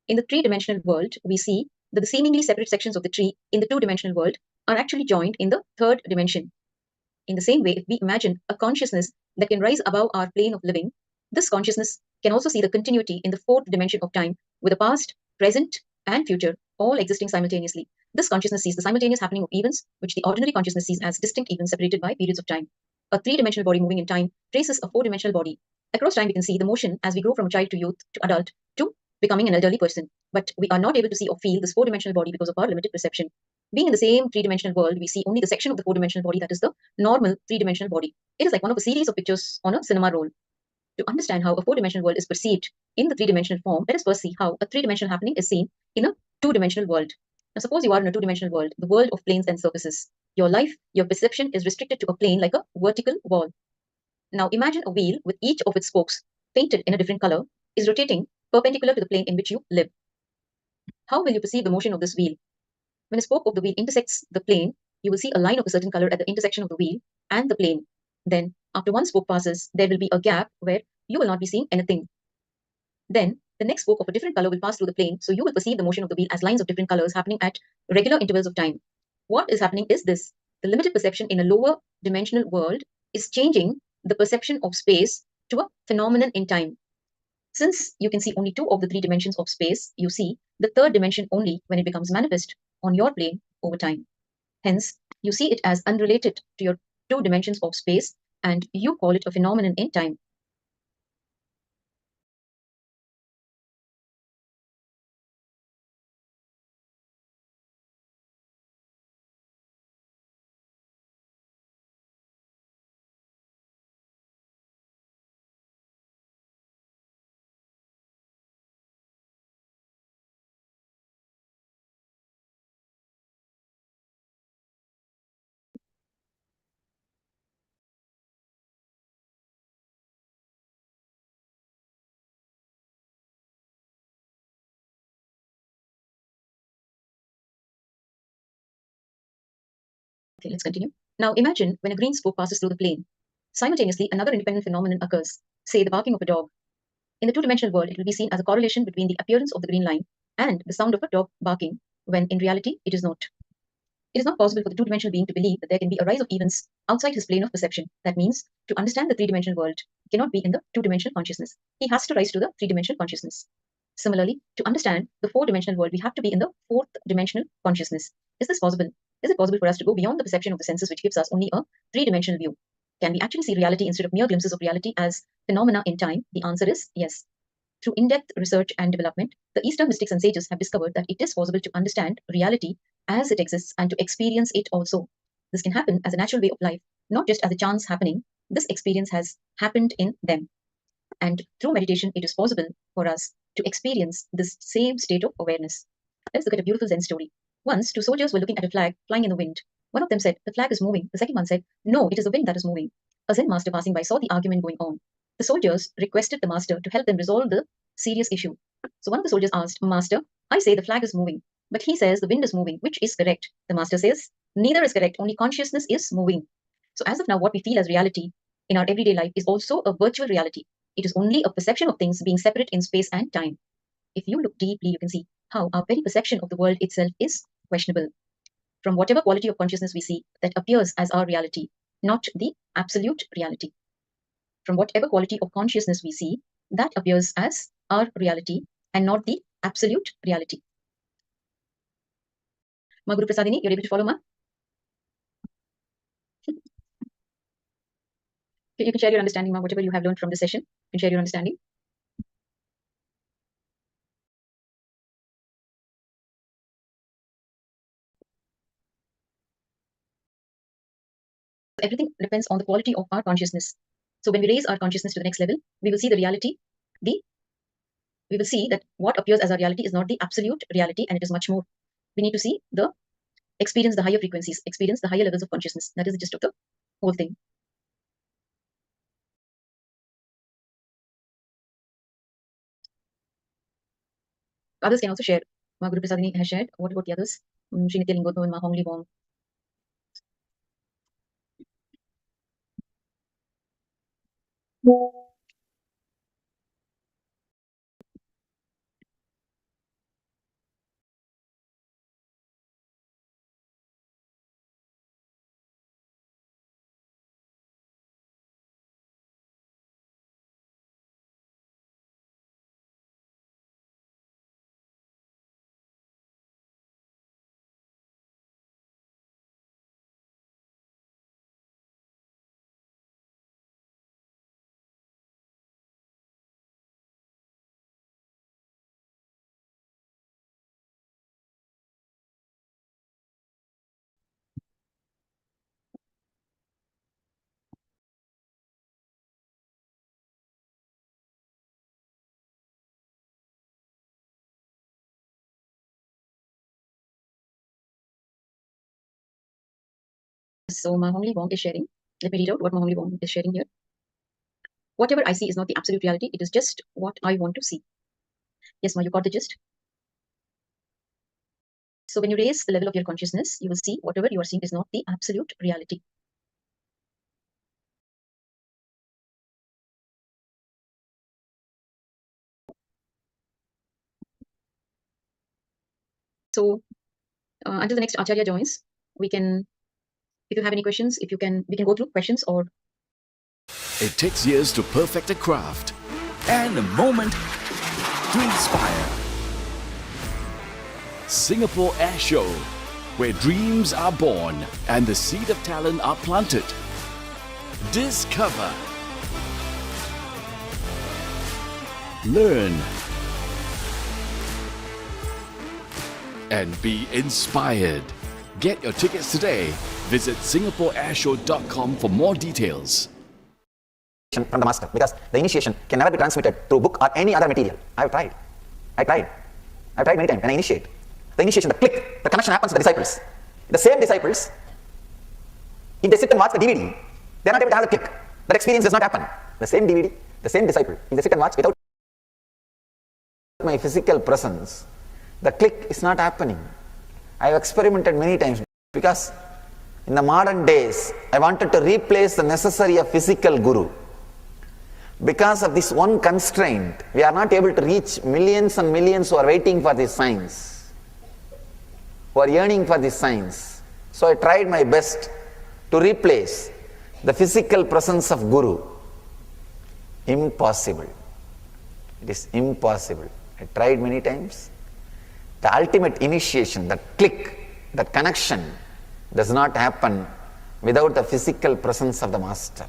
In the three-dimensional world, we see that the seemingly separate sections of the tree in the two-dimensional world are actually joined in the third dimension. In the same way, if we imagine a consciousness that can rise above our plane of living, this consciousness can also see the continuity in the fourth dimension of time, with the past, present, and future all existing simultaneously. This consciousness sees the simultaneous happening of events, which the ordinary consciousness sees as distinct events separated by periods of time. A three-dimensional body moving in time traces a four-dimensional body. Across time, we can see the motion as we grow from a child to youth to adult to becoming an elderly person. But we are not able to see or feel this four-dimensional body because of our limited perception. Being in the same three-dimensional world, we see only the section of the four-dimensional body that is the normal three-dimensional body. It is like one of a series of pictures on a cinema roll. To understand how a four-dimensional world is perceived in the three-dimensional form, let us first see how a three-dimensional happening is seen in a two-dimensional world. Now, suppose you are in a two-dimensional world, the world of planes and surfaces. Your life, your perception is restricted to a plane like a vertical wall. Now, imagine a wheel with each of its spokes painted in a different color is rotating perpendicular to the plane in which you live. How will you perceive the motion of this wheel? When a spoke of the wheel intersects the plane, you will see a line of a certain color at the intersection of the wheel and the plane. Then, after one spoke passes, there will be a gap where you will not be seeing anything. Then, the next spoke of a different color will pass through the plane, so you will perceive the motion of the wheel as lines of different colors happening at regular intervals of time. What is happening is this: the limited perception in a lower dimensional world is changing the perception of space to a phenomenon in time. Since you can see only 2 of the 3 dimensions of space, you see the third dimension only when it becomes manifest on your plane over time. Hence, you see it as unrelated to your 2 dimensions of space, and you call it a phenomenon in time. Okay, let's continue. Now imagine when a green spoke passes through the plane. Simultaneously, another independent phenomenon occurs, say the barking of a dog. In the two-dimensional world, it will be seen as a correlation between the appearance of the green line and the sound of a dog barking, when in reality, it is not. It is not possible for the two-dimensional being to believe that there can be a rise of events outside his plane of perception. That means, to understand the three-dimensional world, he cannot be in the two-dimensional consciousness. He has to rise to the three-dimensional consciousness. Similarly, to understand the four-dimensional world, we have to be in the fourth dimensional consciousness. Is this possible? Is it possible for us to go beyond the perception of the senses, which gives us only a three-dimensional view? Can we actually see reality instead of mere glimpses of reality as phenomena in time? The answer is yes. Through in-depth research and development, the Eastern mystics and sages have discovered that it is possible to understand reality as it exists and to experience it also. This can happen as a natural way of life, not just as a chance happening. This experience has happened in them. And through meditation, it is possible for us to experience this same state of awareness. Let's look at a beautiful Zen story. Once, 2 soldiers were looking at a flag flying in the wind. One of them said, "The flag is moving." The second one said, "No, it is the wind that is moving." A Zen master passing by saw the argument going on. The soldiers requested the master to help them resolve the serious issue. So one of the soldiers asked, "Master, I say the flag is moving, but he says the wind is moving. Which is correct?" The master says, "Neither is correct, only consciousness is moving." So as of now, what we feel as reality in our everyday life is also a virtual reality. It is only a perception of things being separate in space and time. If you look deeply, you can see how our very perception of the world itself is questionable. From whatever quality of consciousness we see, that appears as our reality, not the absolute reality. From whatever quality of consciousness we see, that appears as our reality and not the absolute reality. Ma Guru Prasadini, you're able to follow, Ma? You can share your understanding, Ma, whatever you have learned from this session. You can share your understanding. Everything depends on the quality of our consciousness. So when we raise our consciousness to the next level, we will see the reality, we will see that what appears as our reality is not the absolute reality, and it is much more. We need to see experience the higher frequencies, experience the higher levels of consciousness. That is the gist of the whole thing. Others can also share. Ma Guru Prasadini has shared. What about the others? Sri Nithyananda, Ma Hongli Wong. So Ma Hongli Wong is sharing. Let me read out what Ma Hongli Wong is sharing here. Whatever I see is not the absolute reality. It is just what I want to see. Yes, Ma, you got the gist. So when you raise the level of your consciousness, you will see whatever you are seeing is not the absolute reality. So until the next Acharya joins, we can, if you have any questions, we can go through questions or. It takes years to perfect a craft and a moment to inspire. Singapore Air Show, where dreams are born and the seed of talent are planted. Discover. Learn. And be inspired. Get your tickets today. Visit singaporeairshow.com for more details. From the master, because the initiation can never be transmitted through book or any other material. I've tried many times. When I initiate, the initiation, the click, the connection happens to the disciples. The same disciples, if they sit and watch the DVD, they're not able to have the click. That experience does not happen. The same DVD, the same disciple, if they sit and watch without my physical presence, the click is not happening. I have experimented many times, because in the modern days, I wanted to replace the necessary of physical guru. Because of this one constraint, we are not able to reach millions and millions who are waiting for this science, who are yearning for this science. So I tried my best to replace the physical presence of guru. Impossible. It is impossible. I tried many times. The ultimate initiation, that click, that connection does not happen without the physical presence of the master.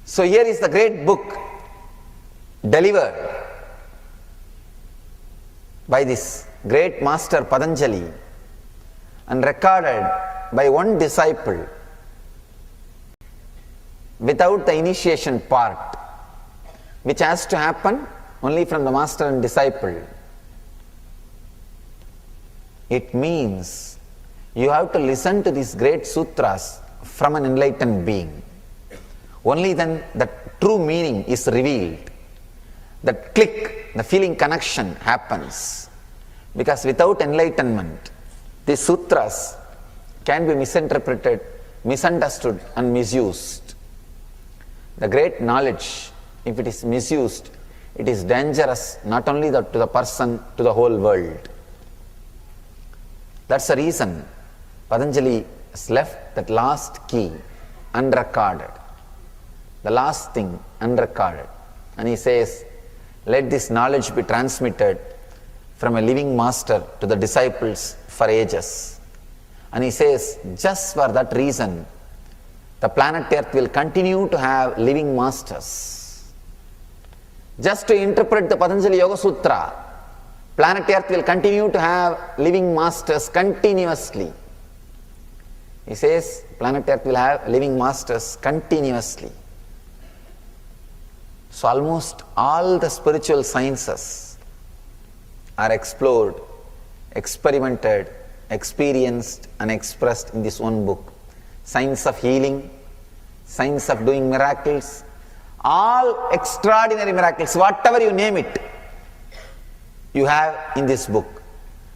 So here is the great book delivered by this great master Patanjali and recorded by one disciple without the initiation part, which has to happen only from the master and disciple. It means you have to listen to these great sutras from an enlightened being. Only then the true meaning is revealed. The click, the feeling connection happens. Because without enlightenment, these sutras can be misinterpreted, misunderstood, and misused. The great knowledge, if it is misused, it is dangerous not only to the person, to the whole world. That's the reason Patanjali has left that last key unrecorded, the last thing unrecorded. And he says, let this knowledge be transmitted from a living master to the disciples for ages. And he says, just for that reason, the planet Earth will continue to have living masters. Just to interpret the Patanjali Yoga Sutra, planet Earth will continue to have living masters continuously. He says, planet Earth will have living masters continuously. So almost all the spiritual sciences are explored, experimented, experienced and expressed in this one book. Science of healing, science of doing miracles, all extraordinary miracles, whatever you name it, you have in this book.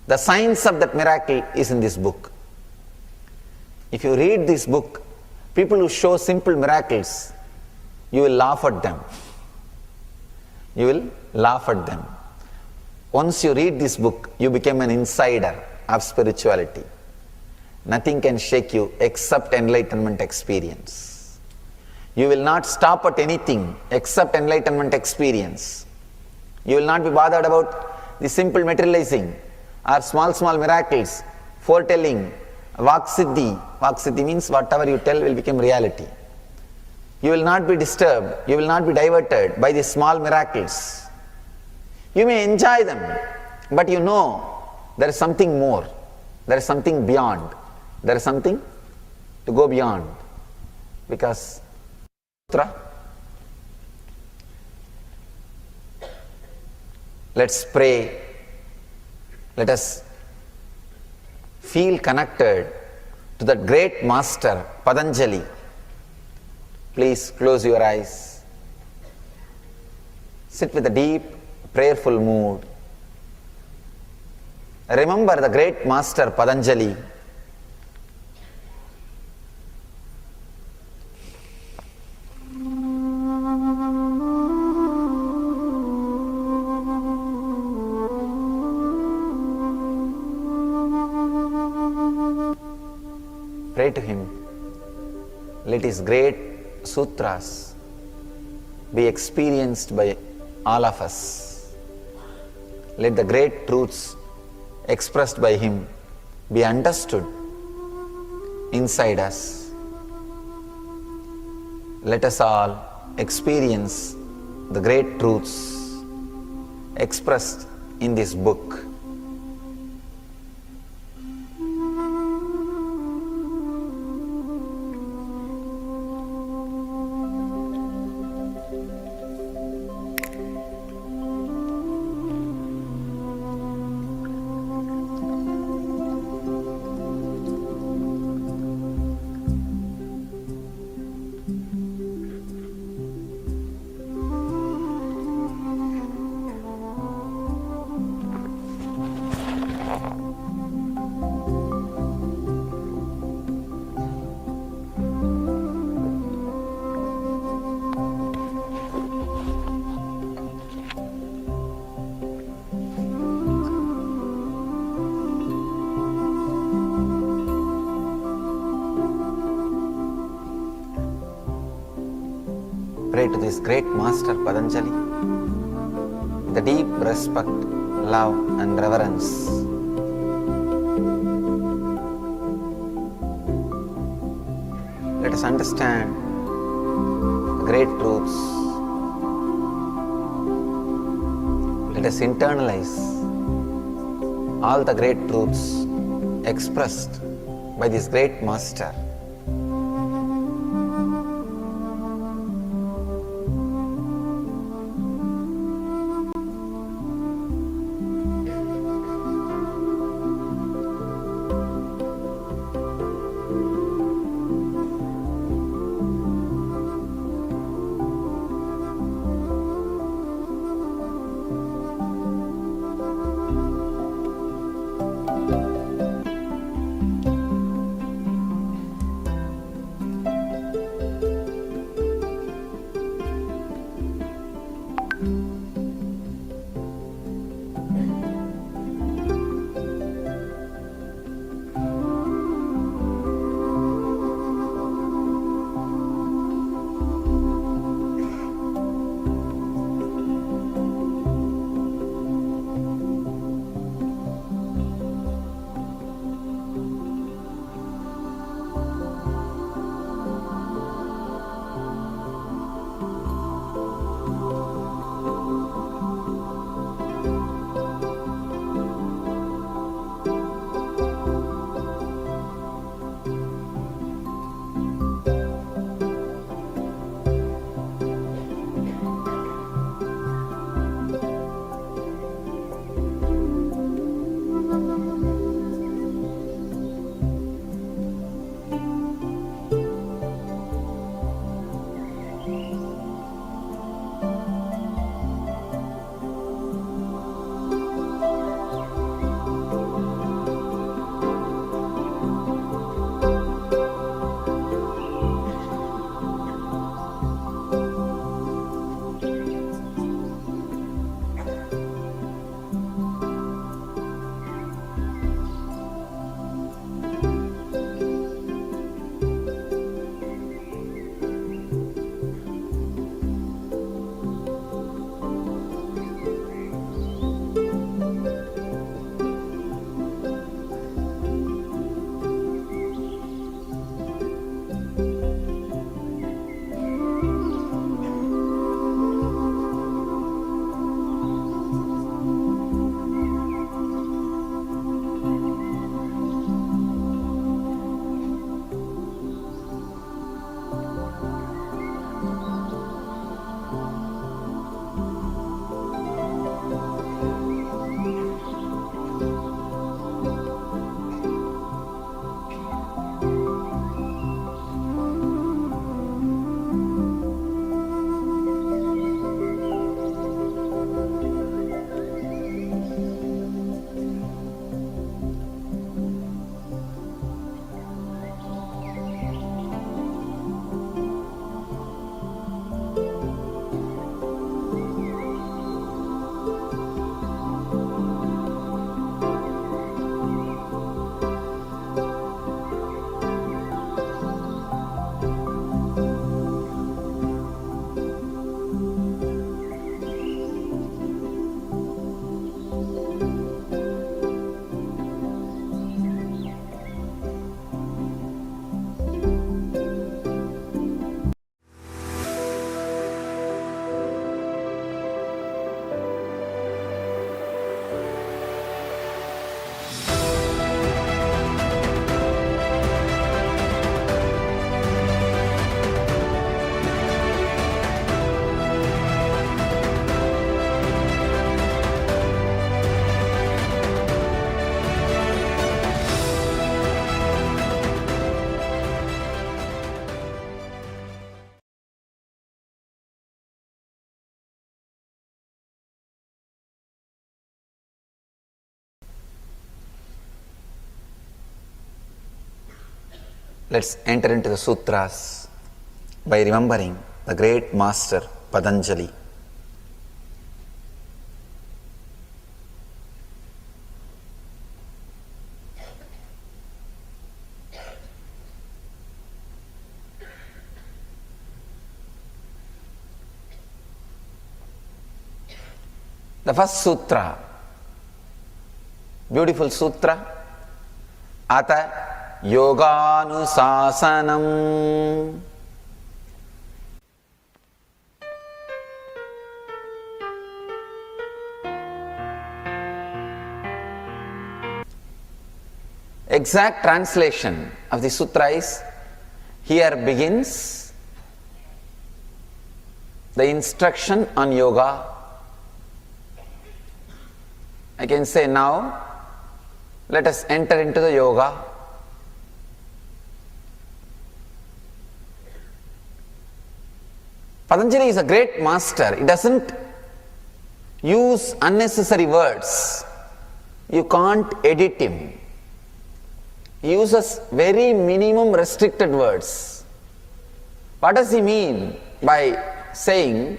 The science of that miracle is in this book. If you read this book, people who show simple miracles, you will laugh at them. You will laugh at them. Once you read this book, you become an insider of spirituality. Nothing can shake you except enlightenment experience. You will not stop at anything except enlightenment experience. You will not be bothered about the simple materializing or small miracles, foretelling, Vaksiddhi. Vaksiddhi means whatever you tell will become reality. You will not be disturbed, you will not be diverted by these small miracles. You may enjoy them, but you know there is something more, there is something beyond, there is something to go beyond. Because let's pray, let us feel connected to that great master Patanjali. Please close your eyes. Sit with a deep, prayerful mood. Remember the great master Patanjali. Pray to him. Let his great sutras be experienced by all of us. Let the great truths expressed by him be understood inside us. Let us all experience the great truths expressed in this book. Pray to this great master Patanjali with a deep respect, love and reverence. Let us understand the great truths. Let us internalize all the great truths expressed by this great master. Let's enter into the sutras by remembering the great master Patanjali. The first sutra, beautiful sutra, Ata Yoganusasanam. Exact translation of the sutra is, here begins the instruction on yoga. I can say now, let us enter into the yoga. Patanjali is a great master. He doesn't use unnecessary words. You can't edit him. He uses very minimum restricted words. What does he mean by saying,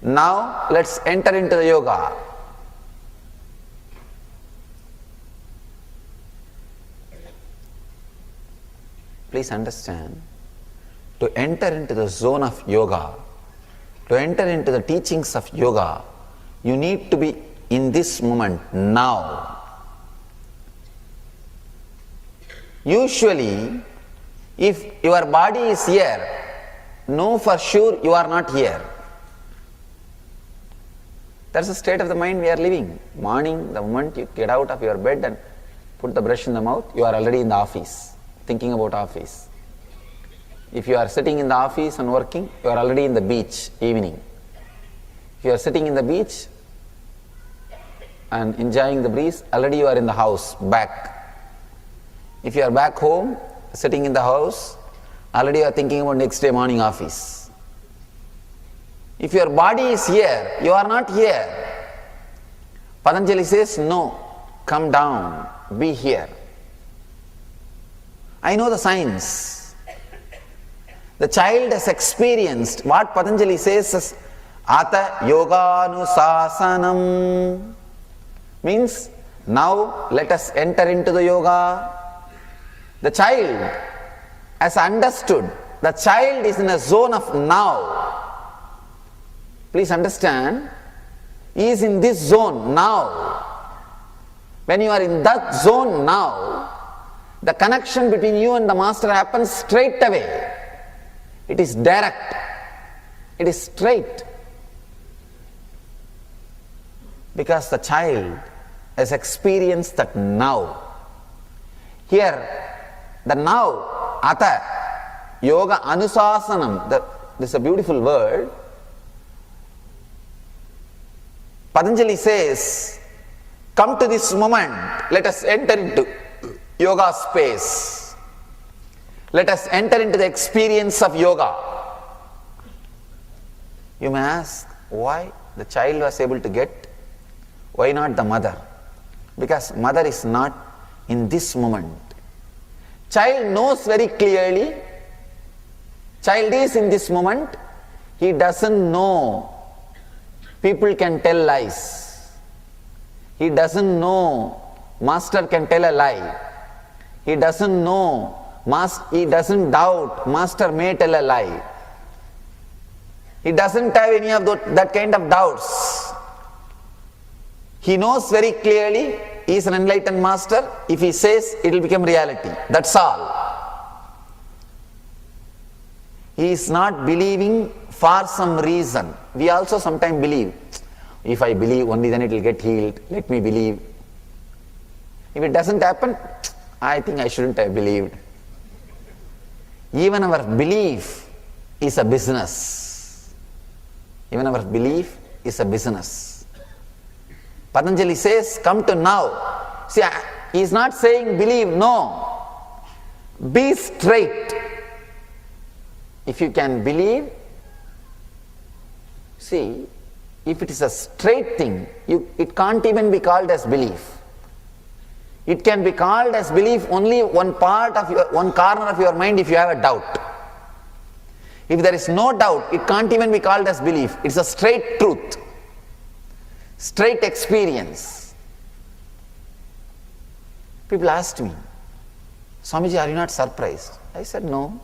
now let's enter into the yoga? Please understand, to enter into the zone of yoga, to enter into the teachings of yoga, you need to be in this moment now. Usually, if your body is here, know for sure you are not here. That's the state of the mind we are living. Morning, the moment you get out of your bed and put the brush in the mouth, you are already in the office, thinking about office. If you are sitting in the office and working, you are already in the beach, evening. If you are sitting in the beach and enjoying the breeze, already you are in the house, back. If you are back home, sitting in the house, already you are thinking about next day morning office. If your body is here, you are not here. Patanjali says, no, come down, be here. I know the science. The child has experienced what Patanjali says is Ata Yoganusasanam, means now let us enter into the yoga. The child has understood. The child is in a zone of now. Please understand, he is in this zone now. When you are in that zone now, the connection between you and the master happens straight away. It is direct. It is straight. Because the child has experienced that now. Here, the now, Ata, Yoga Anusasanam, this is a beautiful word. Patanjali says, come to this moment, let us enter into yoga space. Let us enter into the experience of yoga. You may ask, why the child was able to get? Why not the mother? Because mother is not in this moment. Child knows very clearly, child is in this moment, he doesn't know people can tell lies. He doesn't know master can tell a lie. He doesn't know, he doesn't doubt master may tell a lie. He doesn't have any of that kind of doubts. He knows very clearly he is an enlightened master. If he says, it will become reality. That's all. He is not believing for some reason. We also sometimes believe. If I believe, only then it will get healed. Let me believe. If it doesn't happen, I think I shouldn't have believed. Even our belief is a business. Even our belief is a business. Patanjali says, come to now. See, he is not saying believe, no. Be straight. If you can believe, see, if it is a straight thing, it can't even be called as belief. It can be called as belief only one corner of your mind if you have a doubt. If there is no doubt, it can't even be called as belief. It's a straight truth, straight experience. People asked me, Swamiji, are you not surprised? I said, no.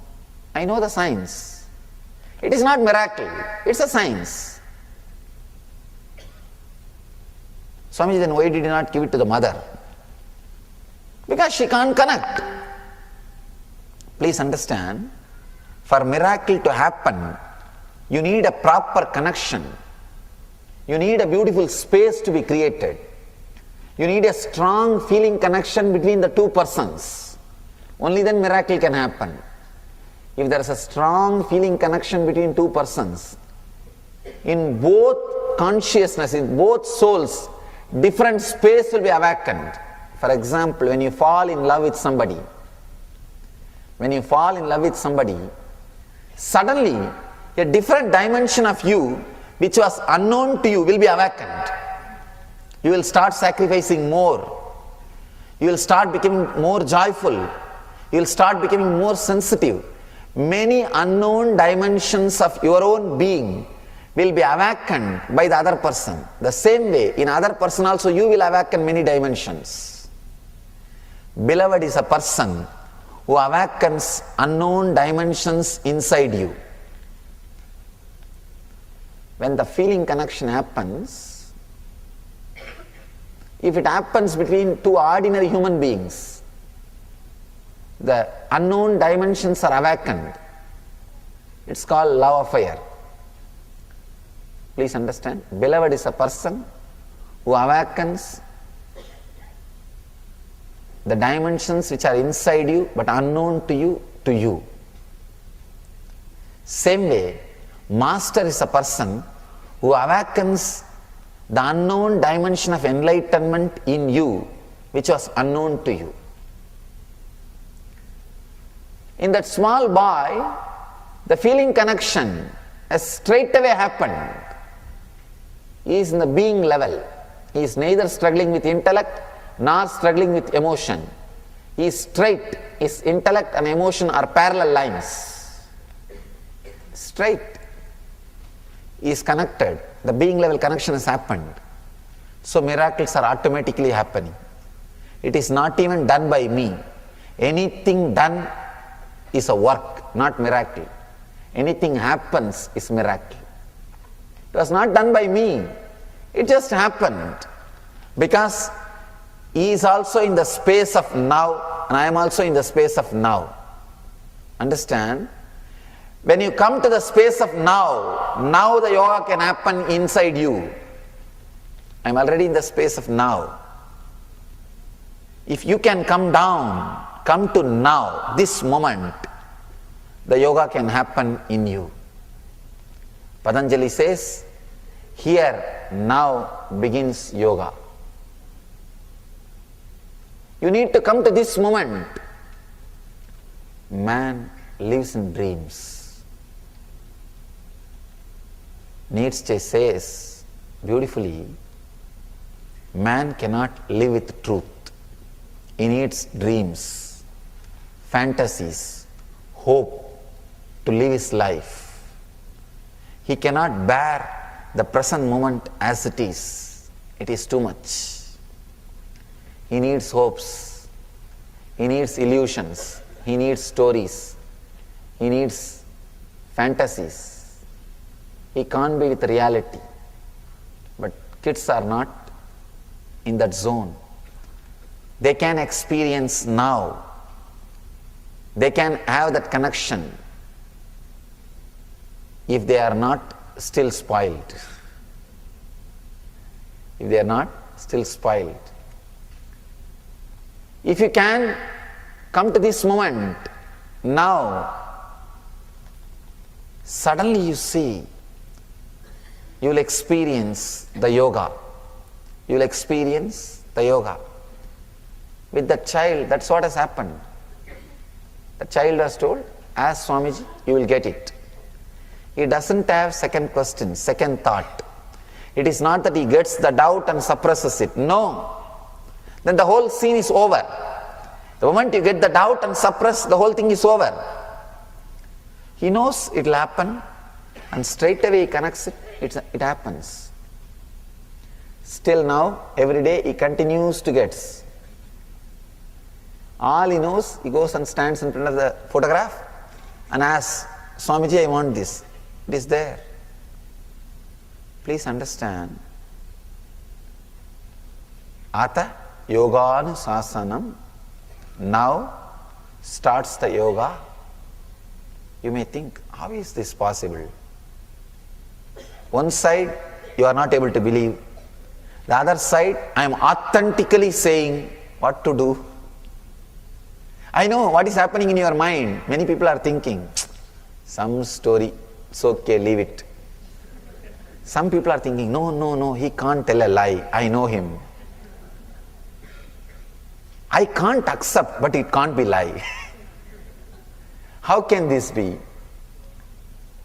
I know the science. It is not miracle. It's a science. Swamiji, then why did you not give it to the mother? Because she can't connect. Please understand, for miracle to happen, you need a proper connection. You need a beautiful space to be created. You need a strong feeling connection between the two persons. Only then miracle can happen. If there is a strong feeling connection between two persons, in both consciousness, in both souls, different space will be awakened. For example, when you fall in love with somebody, suddenly a different dimension of you which was unknown to you will be awakened. You will start sacrificing more. You will start becoming more joyful. You will start becoming more sensitive. Many unknown dimensions of your own being will be awakened by the other person. The same way, in other person also you will awaken many dimensions. Beloved is a person who awakens unknown dimensions inside you. When the feeling connection happens, if it happens between two ordinary human beings, the unknown dimensions are awakened. It's called love affair. Please understand, beloved is a person who awakens the dimensions which are inside you but unknown to you. Same way, master is a person who awakens the unknown dimension of enlightenment in you which was unknown to you. In that small boy, the feeling connection has straightaway happened. He is in the being level. He is neither struggling with intellect nor struggling with emotion. He is straight. His intellect and emotion are parallel lines. Straight. He is connected. The being level connection has happened. So miracles are automatically happening. It is not even done by me. Anything done is a work, not miracle. Anything happens is miracle. It was not done by me. It just happened. Because he is also in the space of now and I am also in the space of now. Understand? When you come to the space of now the yoga can happen inside you. I am already in the space of now. If you can come down, come to now, this moment, the yoga can happen in you. Patanjali says, here now begins yoga. You need to come to this moment. Man lives in dreams. Nietzsche says beautifully, man cannot live with truth. He needs dreams, fantasies, hope to live his life. He cannot bear the present moment as it is. It is too much. He needs hopes. He needs illusions. He needs stories. He needs fantasies. He can't be with reality. But kids are not in that zone. They can experience now. They can have that connection if they are not still spoiled. If they are not still spoiled. If you can come to this moment now, suddenly you see, you will experience the yoga. You will experience the yoga. With that child, that's what has happened. The child was told, ask Swamiji, you will get it. He doesn't have second question, second thought. It is not that he gets the doubt and suppresses it. No. then the whole scene is over. The moment you get the doubt and suppress, the whole thing is over. He knows it will happen, and straight away he connects it, it happens. Still now, every day he continues to get. All he knows, he goes and stands in front of the photograph and asks, Swamiji, I want this. It is there. Please understand. Ata yoganu sasanam. Now starts the yoga. You may think, how is this possible? One side, you are not able to believe. The other side, I am authentically saying what to do. I know what is happening in your mind. Many people are thinking, some story, it's okay, leave it. Some people are thinking, no, he can't tell a lie. I know him. I can't accept, but it can't be lie. How can this be?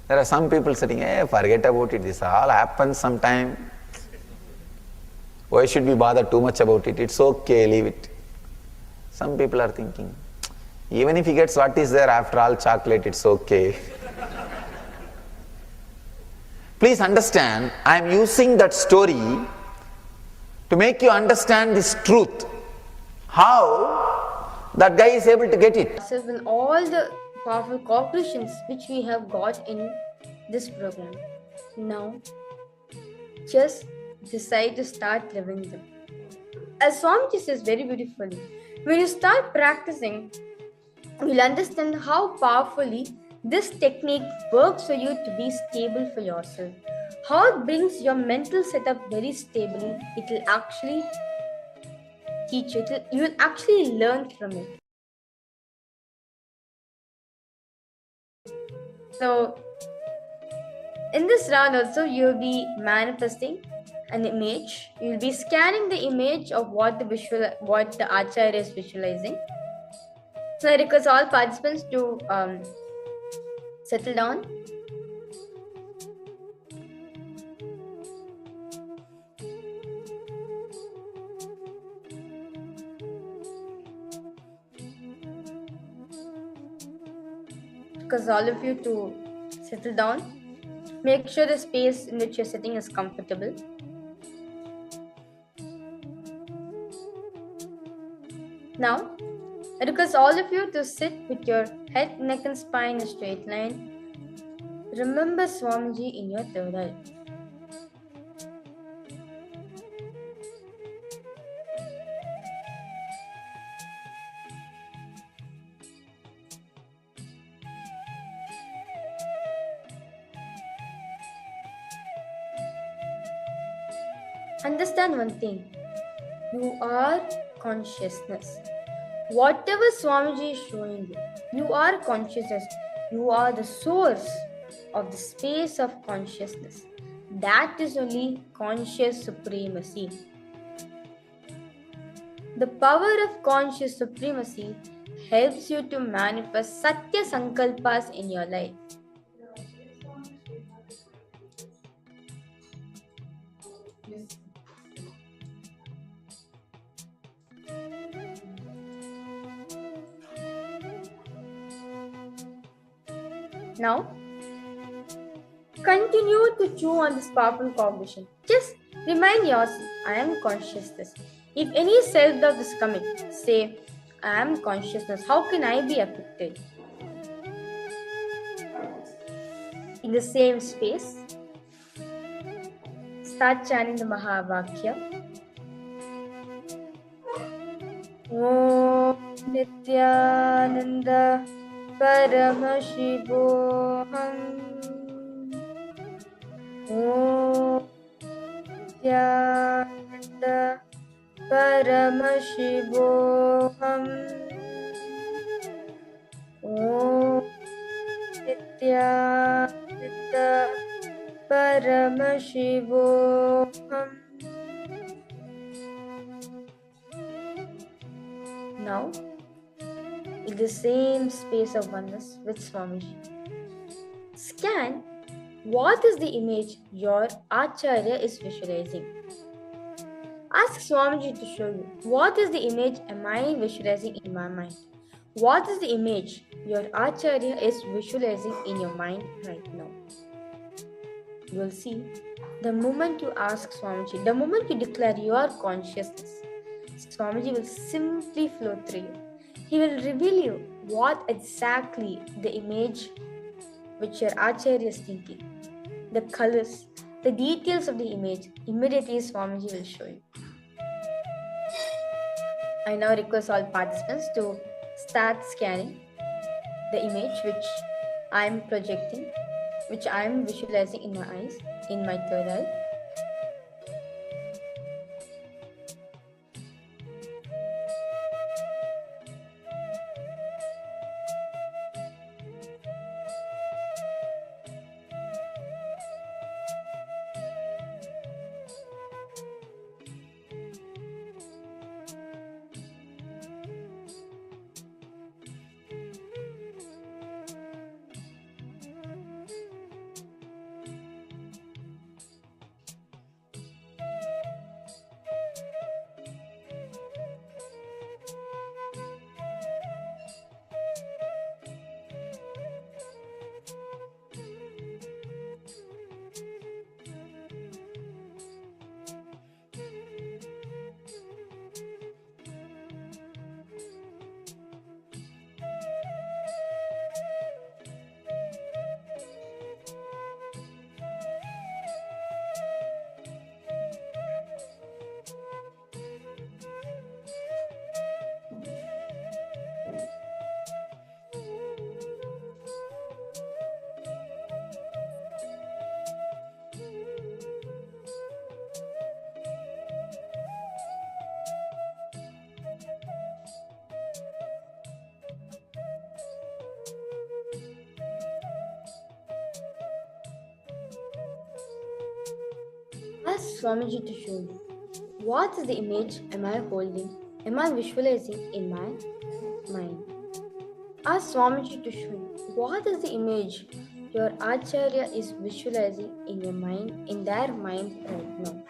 There are some people sitting, forget about it, this all happens sometime. Why should we bother too much about it? It's okay, leave it. Some people are thinking, even if he gets what is there, after all chocolate, it's okay. Please understand, I am using that story to make you understand this truth. How that guy is able to get it. So in all the powerful corporations which we have got in this program, now just decide to start living them. As Swamiji says very beautifully, when you start practicing, you'll understand how powerfully this technique works for you to be stable for yourself. How it brings your mental setup very stably. It will actually teach you. You will actually learn from it. So, in this round also, you'll be manifesting an image. You'll be scanning the image of what the Acharya is visualizing. So I request all participants to settle down. Request all of you to settle down. Make sure the space in which you're sitting is comfortable. Now, I request all of you to sit with your head, neck and spine in a straight line. Remember Swamiji in your third eye. Understand one thing. You are consciousness. Whatever Swamiji is showing you, you are consciousness. You are the source of the space of consciousness. That is only conscious supremacy. The power of conscious supremacy helps you to manifest Satya Sankalpas in your life. Now, continue to chew on this powerful cognition. Just remind yourself, I am consciousness. If any self-doubt is coming, say, I am consciousness. How can I be affected? In the same space, start chanting the Mahavakya. Om Nithyananda Paramashivoham. Om Nithyananda Paramashivoham. Om Nithyananda Paramashivoham. Now, in the same space of oneness with Swamiji, scan what is the image your Acharya is visualizing. Ask Swamiji to show you. What is the image am I visualizing in my mind? What is the image your Acharya is visualizing in your mind right now? You will see, the moment you ask Swamiji, the moment you declare your consciousness, Swamiji will simply flow through you. He will reveal you what exactly the image which your Acharya is thinking, the colors, the details of the image. Immediately Swamiji will show you. I now request all participants to start scanning the image which I am projecting, which I am visualizing in my eyes, in my third eye. Ask Swamiji to show you. What is the image am I holding? Am I visualizing in my mind? Ask Swamiji to show you. What is the image your Acharya is visualizing in your mind, in their mind right now?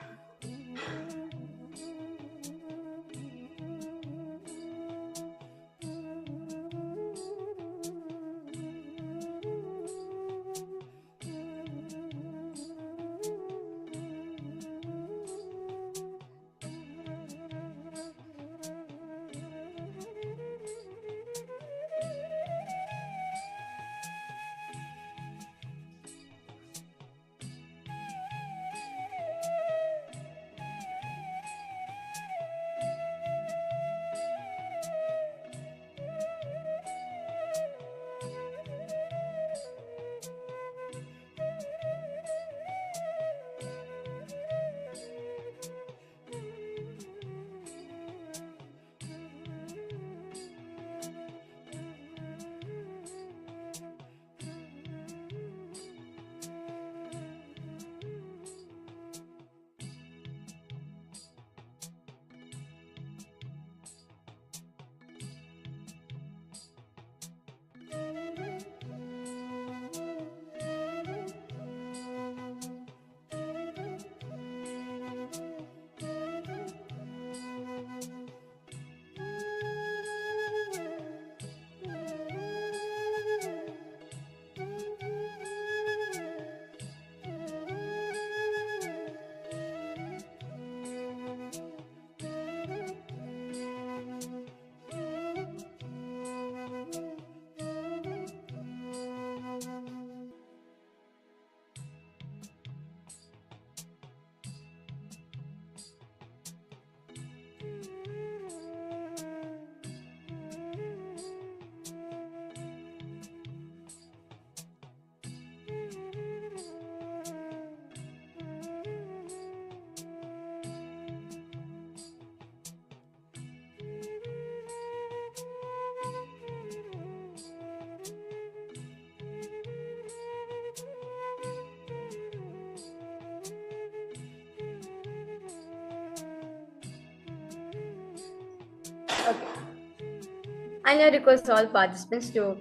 I now request all participants to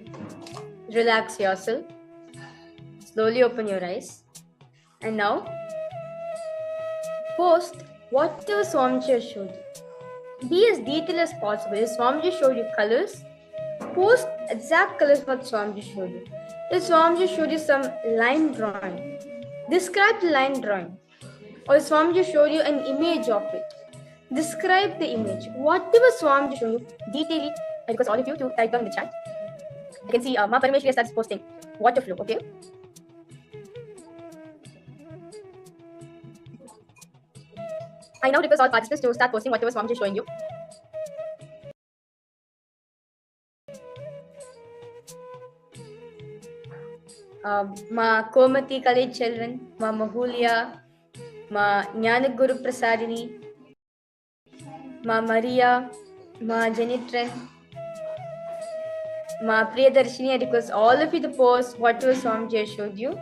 relax yourself. Slowly open your eyes. And now, post whatever Swamiji has showed you. Be as detailed as possible. If Swamiji showed you colors, post exact colors what Swamiji showed you. If Swamiji showed you some line drawing, describe the line drawing. Or if Swamiji showed you an image of it, describe the image. Whatever Swamiji showed you, detail it. I request all of you to type down in the chat. You can see Ma Parameshwari starts posting water flow, okay? I now request all participants to start posting whatever Swamiji is showing you. Ma Komati College children, Ma Mahulia, Ma Jnanaguru Prasadini, Ma Maria, Ma Janitran, Ma Priyadarshini. I request all of you to post whatever Swamiji showed you.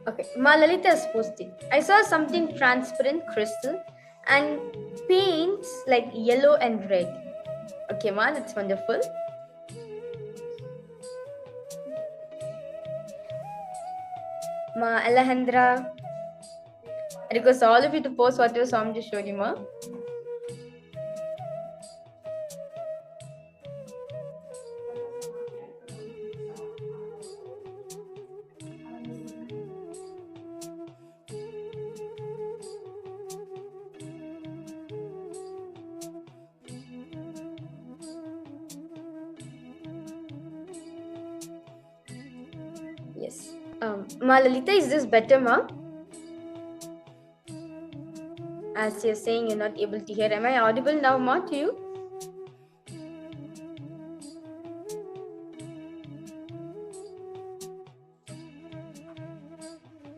Okay, Ma Lalita is posting. I saw something transparent crystal and paints like yellow and red. Okay, Ma, that's wonderful. Ma Alejandra, I request all of you to post whatever Swamiji showed you, Ma. Yes. Ma Lalita, is this better, Ma? As you're saying, you're not able to hear. Am I audible now, Ma, to you?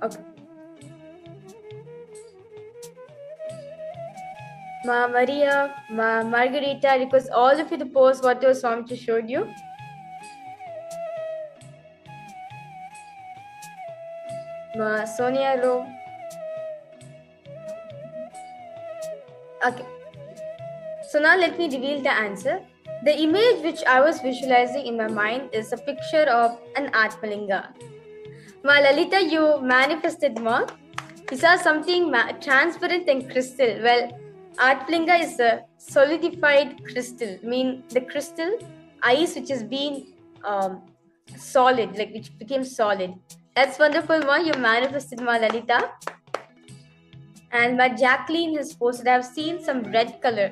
Okay. Ma Maria, Ma Margarita, I request all of you to post whatever Swamiji showed you. Ma Sonia Ro. Okay. So now let me reveal the answer. The image which I was visualizing in my mind is a picture of an Atmalinga. Ma Lalita, you manifested, Ma. You saw something transparent and crystal. Well, Atmalinga is a solidified crystal. I mean, the crystal ice which has been solid, like which became solid. That's wonderful, Ma. You manifested, Ma Lalita. And Ma Jacqueline has posted, I've seen some red color.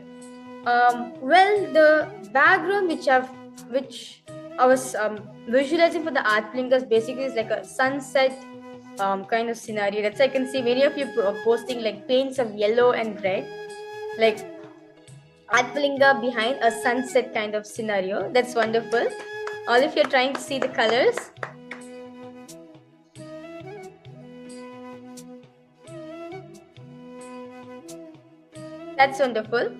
Well, the background which I was visualizing for the Atmalingas basically is like a sunset kind of scenario. That's I can see many of you posting like paints of yellow and red, like Atmalinga behind a sunset kind of scenario. That's wonderful. All of you are trying to see the colors. That's wonderful.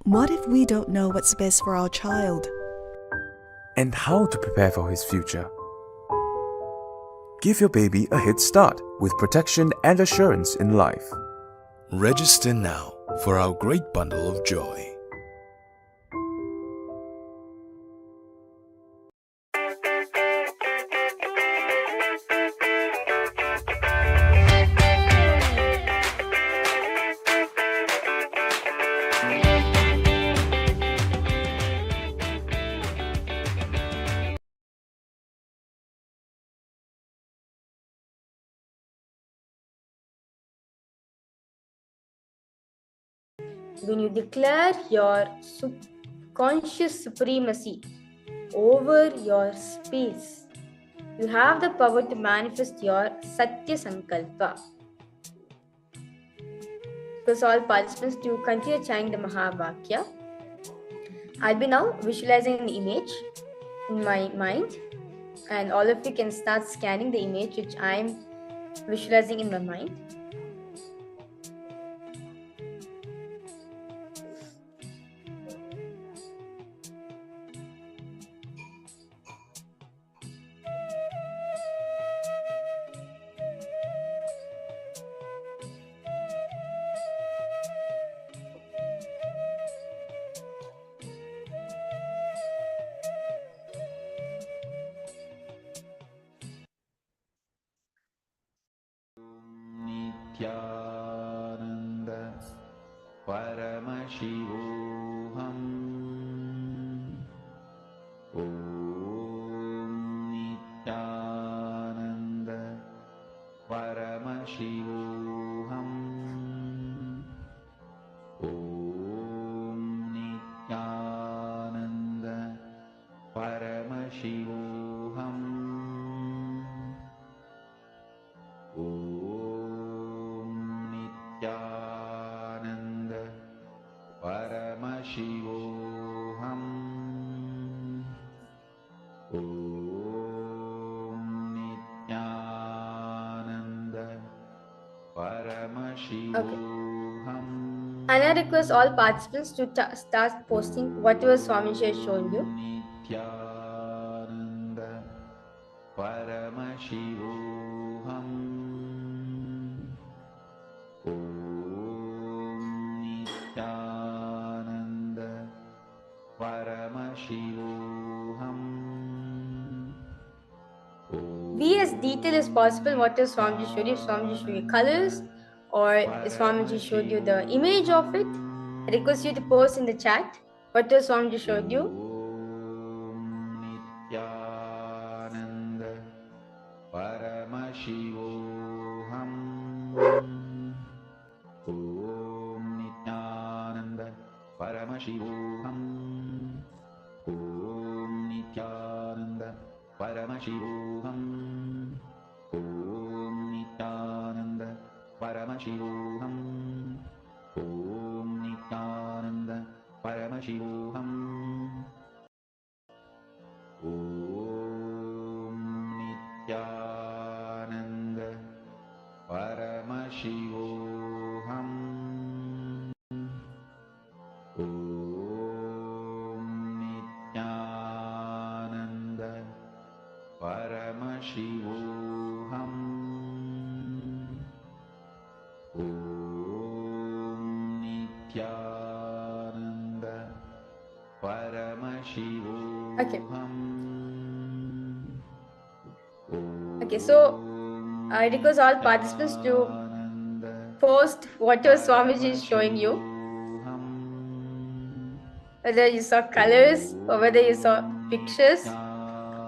What if we don't know what's best for our child? And how to prepare for his future? Give your baby a head start with protection and assurance in life. Register now for our great bundle of joy. When you declare your conscious supremacy over your space, you have the power to manifest your Satya Sankalpa. Because all participants to continue chanting the Mahavakya. I'll be now visualizing an image in my mind, and all of you can start scanning the image which I'm visualizing in my mind. Nithyananda Paramashivoham Om Nithyananda Paramashivoham Om Nithyananda Paramashivoham Om Nithyananda Paramashivoham Om Nithyananda Paramashivoham. And I request all participants to start posting whatever Swamiji has shown you. Nithyananda Paramashivoham Om Nithyananda Paramashivoham. Be as detailed as possible what is Swamiji showed you. If Swamiji showed you colors, or if Swamiji showed you the image of it, I request you to post in the chat what is Swamiji showed you. Om Nithyananda Paramashivoham Om Nithyananda Paramashivoham Om Nithyananda Paramashivoham Om Nithyananda Paramashivoham Om Nithyananda Paramashivoham Om Nithyananda Paramashivoham Om Nithyananda Paramashivoham Om Nithyananda Paramashivoham. Okay, so I request all participants to post whatever Swamiji is showing you. Whether you saw colors or whether you saw pictures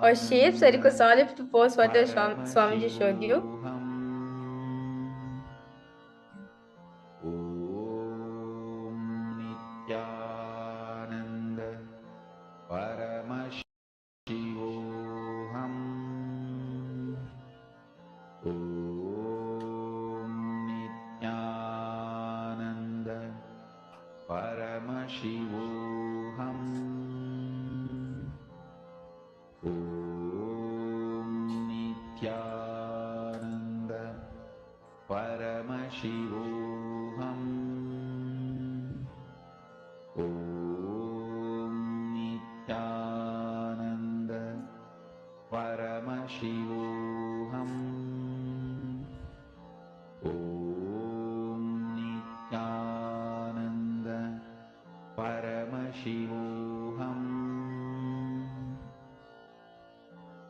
or shapes, I request all of you to post whatever Swamiji showed you. Om Nithyananda Paramashivoham Om Nithyananda Paramashivoham Om Nithyananda Paramashivoham Om Nithyananda Paramashivoham Om Nithyananda Paramashivoham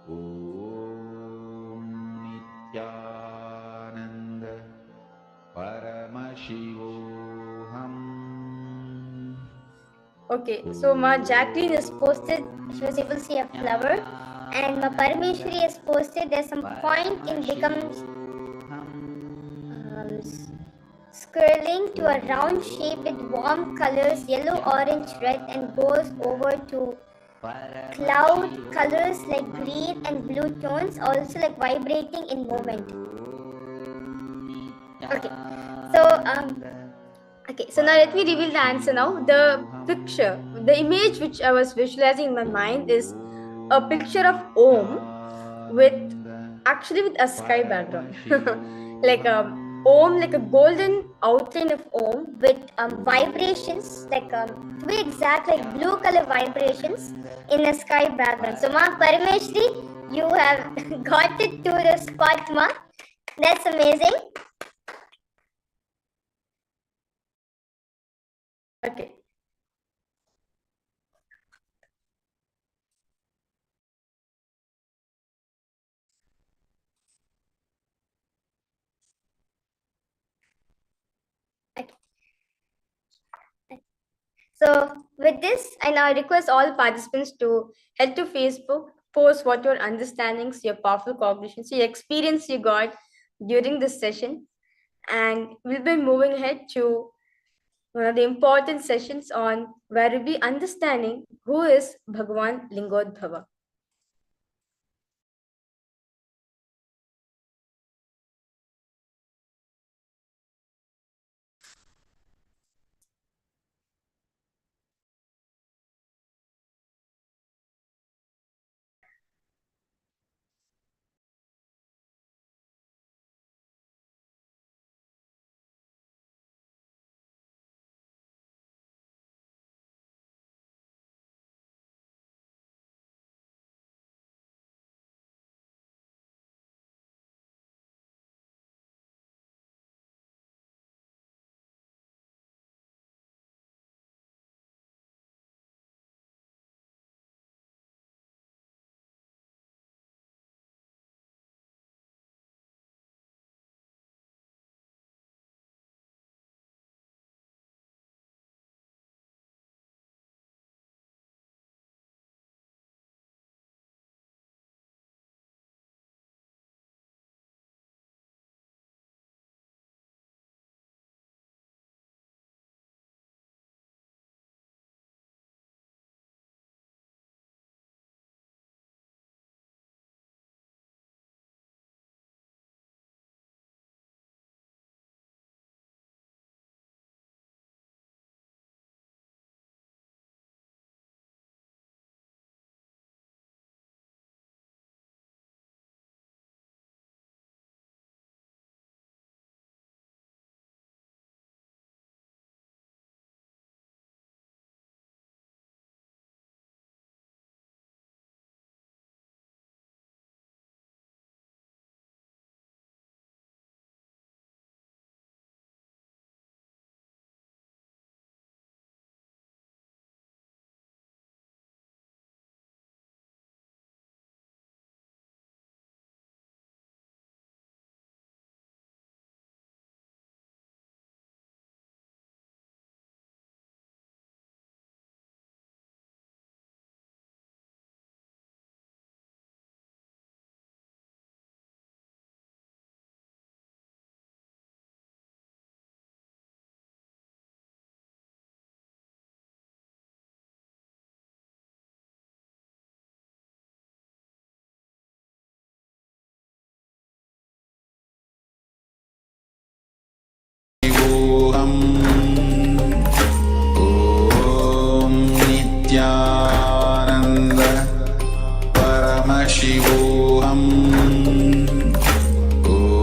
Om Nithyananda Paramashivoham. Okay, so Ma Jacqueline has posted, she was able to see a flower, and Ma Parameshwari has posted there's some point in becomes swirling to a round shape with warm colors, yellow, orange, red, and goes over to cloud colors like green and blue tones, also like vibrating in movement. Okay, so now let me reveal the answer now. The picture, the image which I was visualizing in my mind is a picture of Om with a sky background. Like Om, like a golden outline of Om with vibrations, like to be exact, like blue color vibrations in a sky background. So Ma Parameshri, you have got it to the spot, Ma. That's amazing. Okay. So with this, I now request all participants to head to Facebook, post what your understandings, your powerful cognitions, your experience you got during this session, and we'll be moving ahead to one of the important sessions on where we'll be understanding who is Bhagavan Lingodbhava. ॐ नित्यानन्द परमशिवोऽहम् ॐ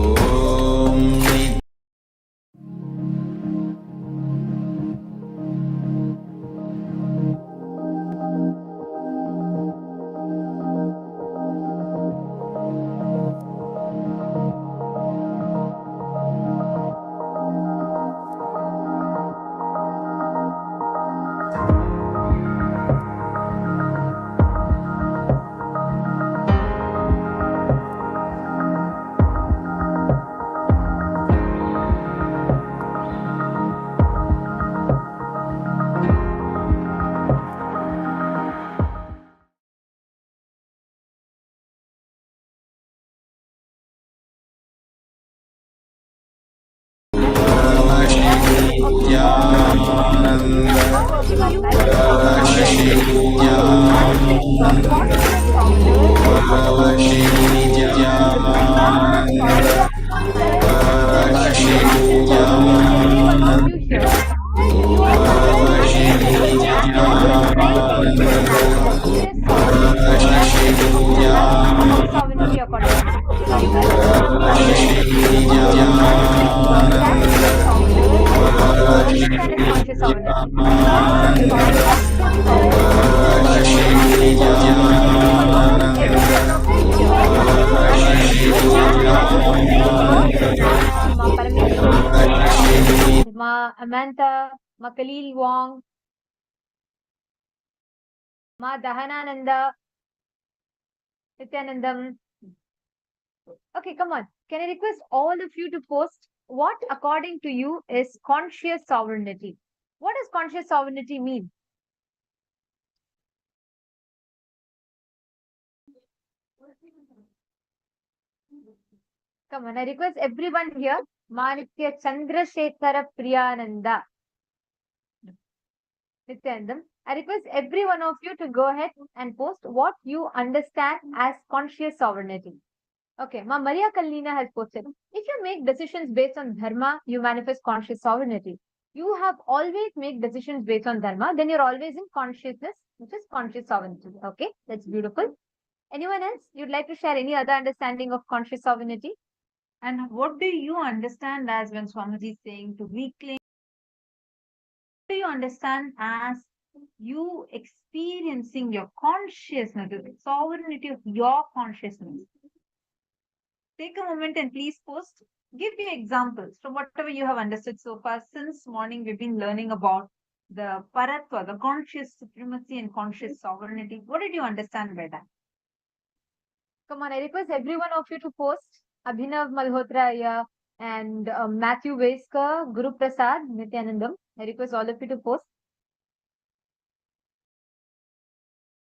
Ma Amantha, Ma Khalil Wong, Ma Dahanananda, Nithyanandam. Okay, come on. Can I request all of you to post what according to you is conscious sovereignty? What does conscious sovereignty mean? Come on, I request everyone here, Manitya Chandrasekhara Priyananda. Nithyanandam, I request every one of you to go ahead and post what you understand as conscious sovereignty. Okay, Ma Maria Kalina has posted. If you make decisions based on dharma, you manifest conscious sovereignty. You have always made decisions based on dharma, then you're always in consciousness, which is conscious sovereignty. Okay, that's beautiful. Anyone else? You'd like to share any other understanding of conscious sovereignty? And what do you understand as when Swamiji is saying to reclaim? What do you understand as you experiencing your consciousness, the sovereignty of your consciousness? Take a moment and please post. Give me examples from whatever you have understood so far. Since morning, we've been learning about the paratva, the conscious supremacy and conscious sovereignty. What did you understand by that? Come on, I request every one of you to post. Abhinav Malhotra and Matthew Vesker, Guru Prasad, Nithyanandam. I request all of you to post.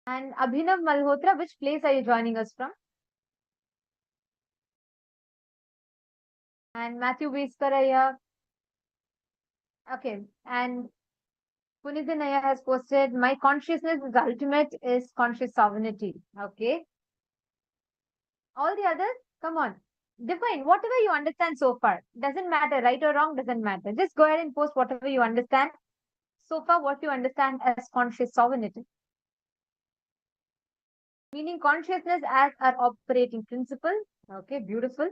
And Abhinav Malhotra, which place are you joining us from? And Matthew Vesker, okay. And Punitha Naya has posted, my consciousness is ultimate is conscious sovereignty. Okay. All the others, come on. Define whatever you understand so far. Doesn't matter, right or wrong, doesn't matter. Just go ahead and post whatever you understand so far, what you understand as conscious sovereignty. Meaning consciousness as our operating principle. Okay, beautiful.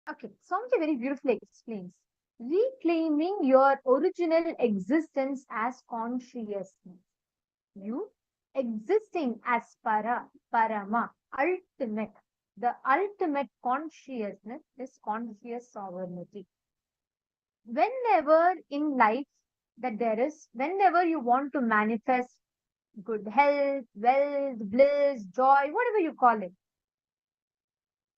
Okay, Swamiji very beautifully explains. Reclaiming your original existence as consciousness. You existing as Parama, ultimate. The ultimate consciousness is conscious sovereignty. Whenever in life that there is, whenever you want to manifest good health, wealth, bliss, joy, whatever you call it,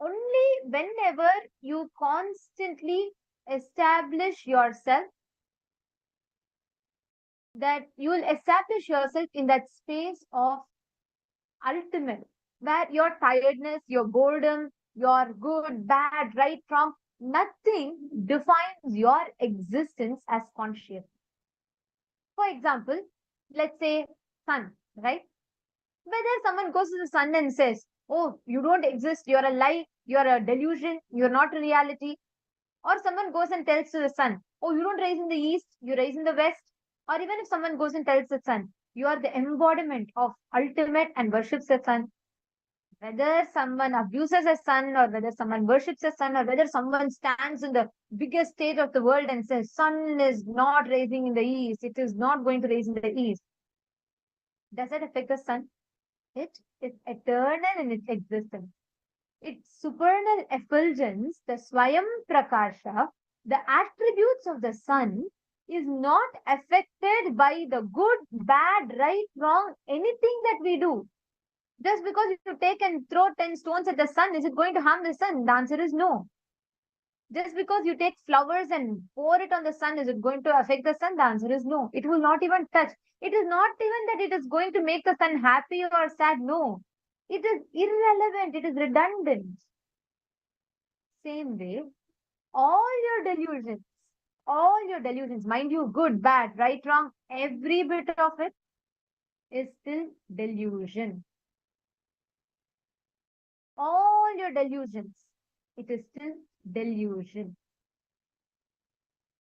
only whenever you constantly establish yourself, that you will establish yourself in that space of ultimate, where your tiredness, your boredom, your good, bad, right, wrong, nothing defines your existence as conscious. For example, let's say sun, right? Whether someone goes to the sun and says, oh, you don't exist, you're a lie, you're a delusion, you're not a reality. Or someone goes and tells to the sun, oh, you don't rise in the east, you rise in the west. Or even if someone goes and tells the sun, you are the embodiment of ultimate and worships the sun. Whether someone abuses a sun, or whether someone worships a sun, or whether someone stands in the biggest stage of the world and says, sun is not rising in the east, it is not going to rise in the east. Does that affect the sun? It is eternal in its existence. Its supernal effulgence, the Swayam Prakasha, the attributes of the sun, is not affected by the good, bad, right, wrong, anything that we do. Just because you take and throw 10 stones at the sun, is it going to harm the sun? The answer is no. Just because you take flowers and pour it on the sun, is it going to affect the sun? The answer is no. It will not even touch. It is not even that it is going to make the sun happy or sad. No. It is irrelevant. It is redundant. Same way, all your delusions, mind you, good, bad, right, wrong, every bit of it is still delusion. All your delusions, it is still delusion.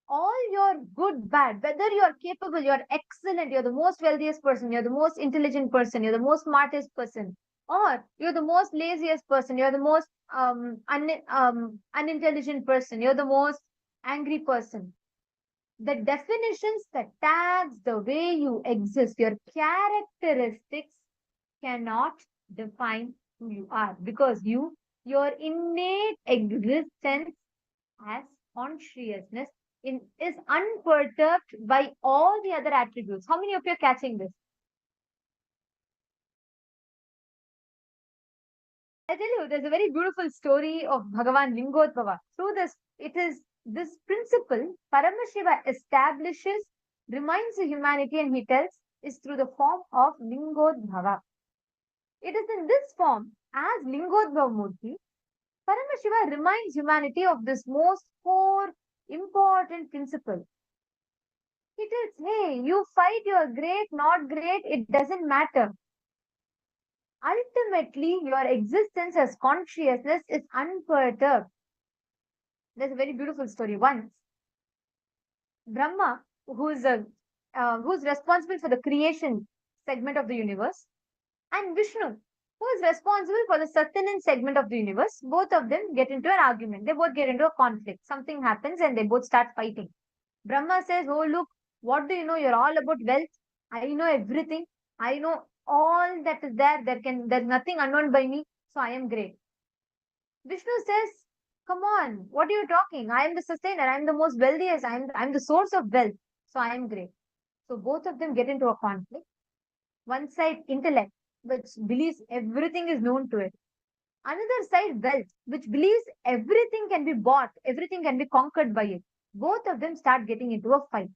All your good, bad, whether you're capable, you're excellent, you're the most wealthiest person, you're the most intelligent person, you're the most smartest person, or you're the most laziest person, you're the most unintelligent person, you're the most angry person. The definitions, the tags, the way you exist, your characteristics cannot define who you are, because your innate existence as consciousness is unperturbed by all the other attributes. How many of you are catching this? I tell you, there's a very beautiful story of Bhagavan Lingodbhava. Through this, it is this principle Paramashiva establishes, reminds the humanity, and he tells is through the form of Lingodbhava. It is in this form, as Lingodbhava Murti, Paramashiva reminds humanity of this most core, important principle. He tells, hey, you fight, you are great, not great, it doesn't matter. Ultimately, your existence as consciousness is unperturbed. There's a very beautiful story. Once, Brahma, who's responsible for the creation segment of the universe, and Vishnu, who is responsible for the sustenance segment of the universe, both of them get into an argument. They both get into a conflict. Something happens and they both start fighting. Brahma says, oh, look, what do you know? You're all about wealth. I know everything. I know all that is there. There's nothing unknown by me. So I am great. Vishnu says, come on, what are you talking? I am the sustainer. I am the most wealthiest. I'm the source of wealth. So I am great. So both of them get into a conflict. One side, intellect, which believes everything is known to it. Another side, wealth, which believes everything can be bought, everything can be conquered by it. Both of them start getting into a fight.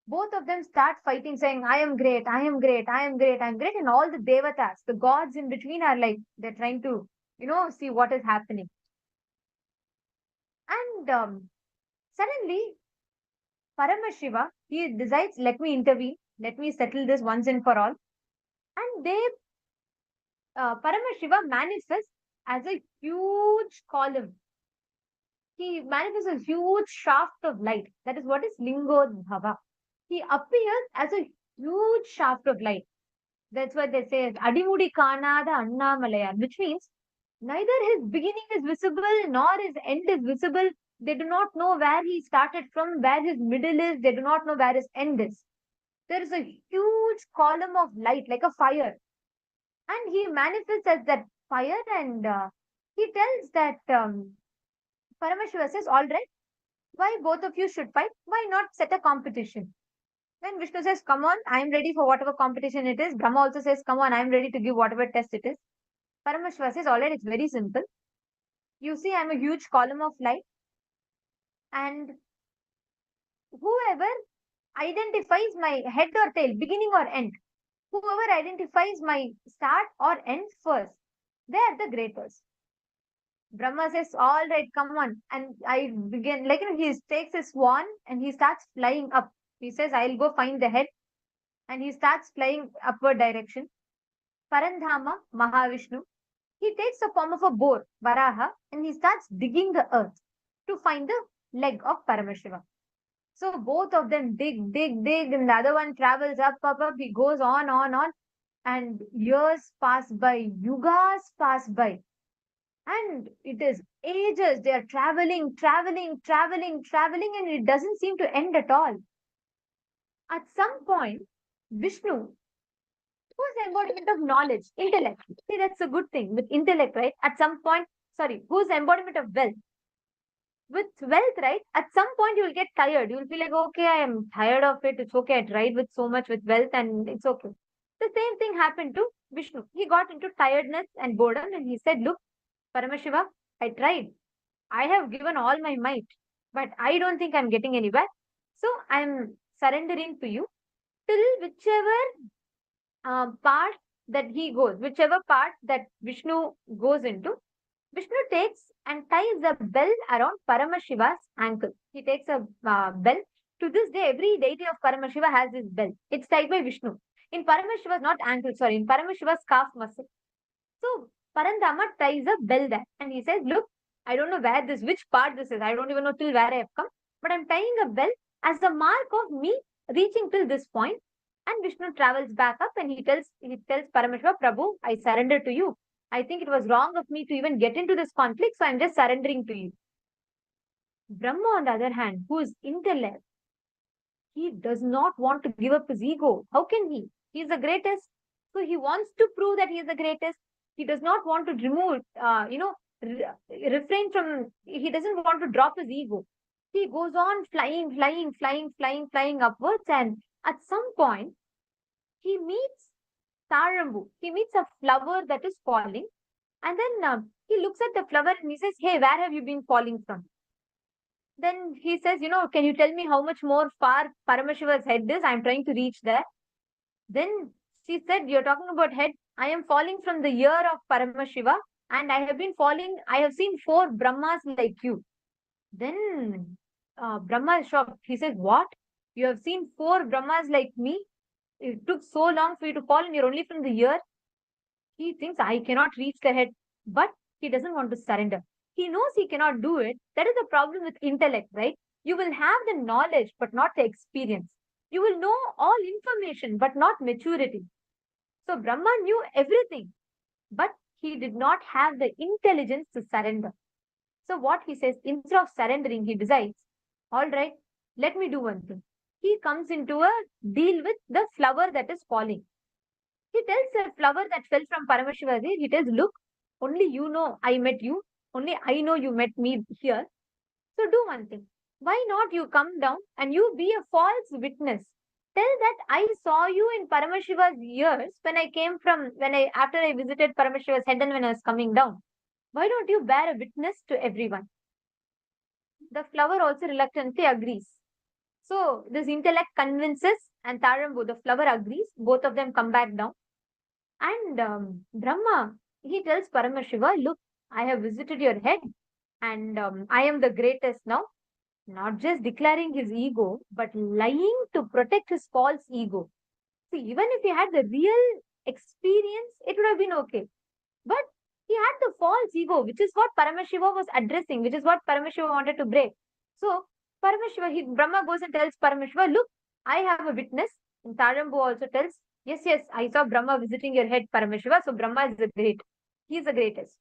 Both of them start fighting, saying, I am great, I am great, I am great, I am great. And all the devatas, the gods in between, are like, they're trying to, see what is happening. And suddenly, Paramashiva, he decides, let me intervene, let me settle this once and for all. And Paramashiva manifests as a huge column. He manifests a huge shaft of light. That is what is Lingodbhava. He appears as a huge shaft of light. That's what they say, Adimudi Kanada Annamalaya, which means neither his beginning is visible nor his end is visible. They do not know where he started from, where his middle is. They do not know where his end is. There is a huge column of light, like a fire. And he manifests as that fire, and he tells that Paramashiva says, all right, why both of you should fight? Why not set a competition? Then Vishnu says, come on, I am ready for whatever competition it is. Brahma also says, come on, I am ready to give whatever test it is. Paramashiva says, all right, it's very simple. You see, I'm a huge column of light, and whoever identifies my head or tail, beginning or end, whoever identifies my start or end first, they are the greatest. Brahma says, all right, come on. And I begin, he takes his swan and he starts flying up. He says, I'll go find the head. And he starts flying upward direction. Parandhama, Mahavishnu, he takes the form of a boar, Varaha, and he starts digging the earth to find the leg of Paramashiva. So both of them dig, and the other one travels up. He goes on, and years pass by, yugas pass by. And it is ages. They are traveling, and it doesn't seem to end at all. At some point, Vishnu, whose embodiment of knowledge, intellect. See, that's a good thing with intellect, right? At some point, whose embodiment of wealth? With wealth, right? At some point, you will get tired. You will feel like, okay, I am tired of it. It's okay. I tried with so much with wealth, and it's okay. The same thing happened to Vishnu. He got into tiredness and boredom, and he said, look, Paramashiva, I tried. I have given all my might, but I don't think I'm getting anywhere. So I'm surrendering to you till whichever part that he goes, whichever part that Vishnu goes into, Vishnu takes and ties a bell around Paramashiva's ankle. He takes a bell. To this day, every deity of Paramashiva has this bell. It's tied by Vishnu. In Paramashiva's, not ankle, in Paramashiva's calf muscle. So Parandama ties a bell there and he says, look, I don't know which part this is. I don't even know till where I have come, but I'm tying a bell as a mark of me reaching till this point. And Vishnu travels back up and he tells Parameshwar, Prabhu, I surrender to you. I think it was wrong of me to even get into this conflict, so I'm just surrendering to you. Brahma, on the other hand, who is intellect, he does not want to give up his ego. How can he? He is the greatest. So he wants to prove that he is the greatest. He does not want to remove, refrain from, he doesn't want to drop his ego. He goes on flying upwards, and at some point, he meets Tarambu. He meets a flower that is falling, And then he looks at the flower and he says, "Hey, where have you been falling from?" Then he says, "Can you tell me how much more far Paramashiva's head is? I'm trying to reach there." Then she said, "You're talking about head. I am falling from the ear of Paramashiva, and I have seen 4 Brahmas like you." Then Brahma is shocked. He says, "What? You have seen 4 Brahmas like me? It took so long for you to fall, and you're only from the ear?" He thinks, "I cannot reach the head," but he doesn't want to surrender. He knows he cannot do it. That is the problem with intellect, right? You will have the knowledge, but not the experience. You will know all information, but not maturity. So Brahma knew everything, but he did not have the intelligence to surrender. So what he says, instead of surrendering, he decides, all right, let me do one thing. He comes into a deal with the flower that is falling. He tells the flower that fell from Paramashiva, he tells, "Look, only you know I met you. Only I know you met me here. So do one thing. Why not you come down and you be a false witness? Tell that I saw you in Paramashiva's ears after I visited Paramashiva's head and when I was coming down. Why don't you bear a witness to everyone?" The flower also reluctantly agrees. So this intellect convinces, and Tarambu, the flower, agrees. Both of them come back down. And Brahma, he tells Paramashiva, "Look, I have visited your head, and I am the greatest now." Not just declaring his ego, but lying to protect his false ego. See, even if he had the real experience, it would have been okay. But he had the false ego, which is what Paramashiva was addressing, which is what Paramashiva wanted to break. So Brahma goes and tells Paramashiva, "Look, I have a witness." And Tarambu also tells, yes, I saw Brahma visiting your head, Paramashiva. So Brahma is he is the greatest.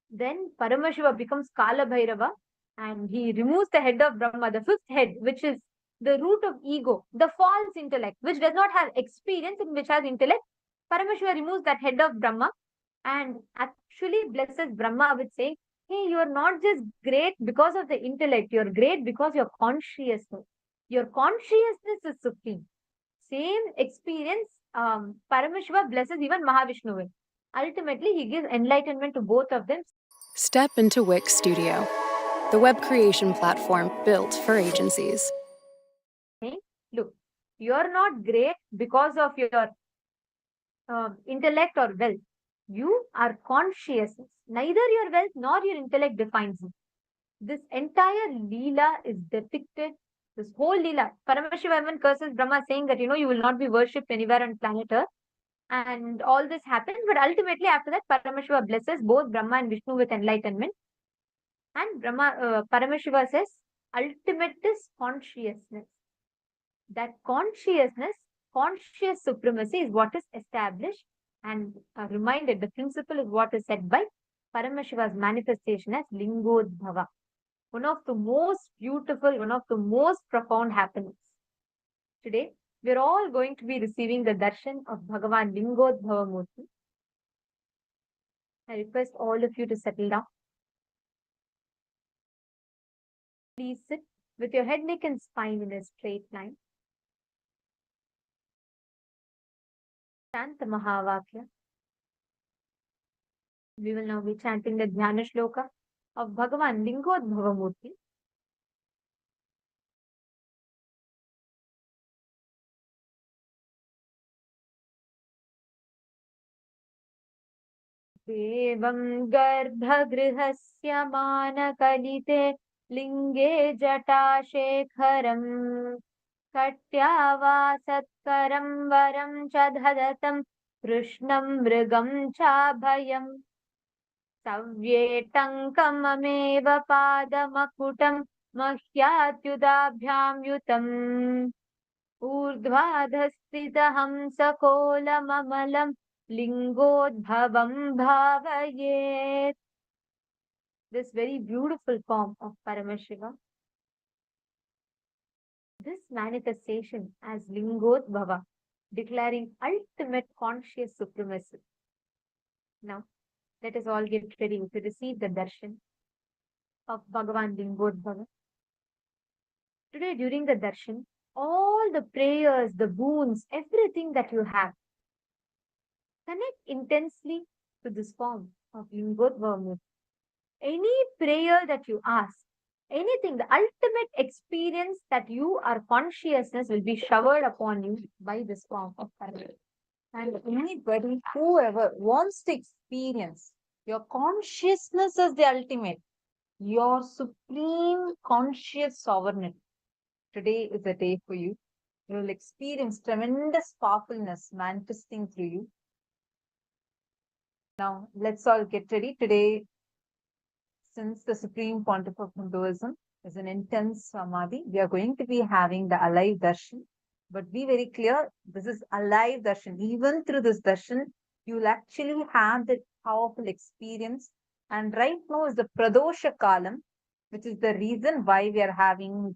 Then Paramashiva becomes Kala Bhairava, and he removes the head of Brahma, the 5th head, which is the root of ego, the false intellect, which does not have experience and which has intellect. Paramashiva removes that head of Brahma and actually blesses Brahma with saying, "Hey, you are not just great because of the intellect, you are great because your consciousness. Your consciousness is supreme." Same experience, Paramashiva blesses even Mahavishnu with. Ultimately, he gives enlightenment to both of them. Step into Wix Studio, the web creation platform built for agencies. Look, you're not great because of your intellect or wealth. You are consciousness. Neither your wealth nor your intellect defines you. This entire Leela is depicted, this whole Leela. Paramashiva even curses Brahma, saying that, you will not be worshipped anywhere on planet Earth. And all this happens, but ultimately after that, Paramashiva blesses both Brahma and Vishnu with enlightenment. And Paramashiva says, ultimate is consciousness. That conscious supremacy is what is established and reminded. The principle is what is said by Paramashiva's manifestation as Lingodbhava. One of the most beautiful, one of the most profound happenings. Today, we're all going to be receiving the darshan of Bhagavan Lingodbhava Murti. I request all of you to settle down. Please sit with your head, neck, and spine in a straight line. Chant the Mahavakya. We will now be chanting the Dhyana Shloka of Bhagavan Lingodbhava Murti. देवं गर्भगृहस्य मानकलिते लिङ्गे जटाशेखरम् कट्यावासत्करं वरं च दधतं कृष्णं मृगं चाभयम् सव्येटङ्कममेव पादमकुटं मह्यात्युदाभ्यां युतम् ऊर्ध्वाधस्थितहंसकोलममलं Lingodbhavam bhavayet. This very beautiful form of Paramashiva. This manifestation as Lingodbhava, declaring ultimate conscious supremacy. Now, let us all get ready to receive the darshan of Bhagavan Lingodbhava. Today, during the darshan, all the prayers, the boons, everything that you have, connect intensely to this form of Lingotva. Any prayer that you ask, anything, the ultimate experience that you are consciousness will be showered upon you by this form of prayer. And anybody, whoever wants to experience your consciousness as the ultimate, your supreme conscious sovereignty, today is the day for you. You will experience tremendous powerfulness manifesting through you. Now, let's all get ready. Today, since the Supreme Pontiff of Hinduism is an intense Samadhi, we are going to be having the alive darshan. But be very clear, this is alive darshan. Even through this darshan, you will actually have that powerful experience. And right now is the Pradosha Kalam, which is the reason why we are having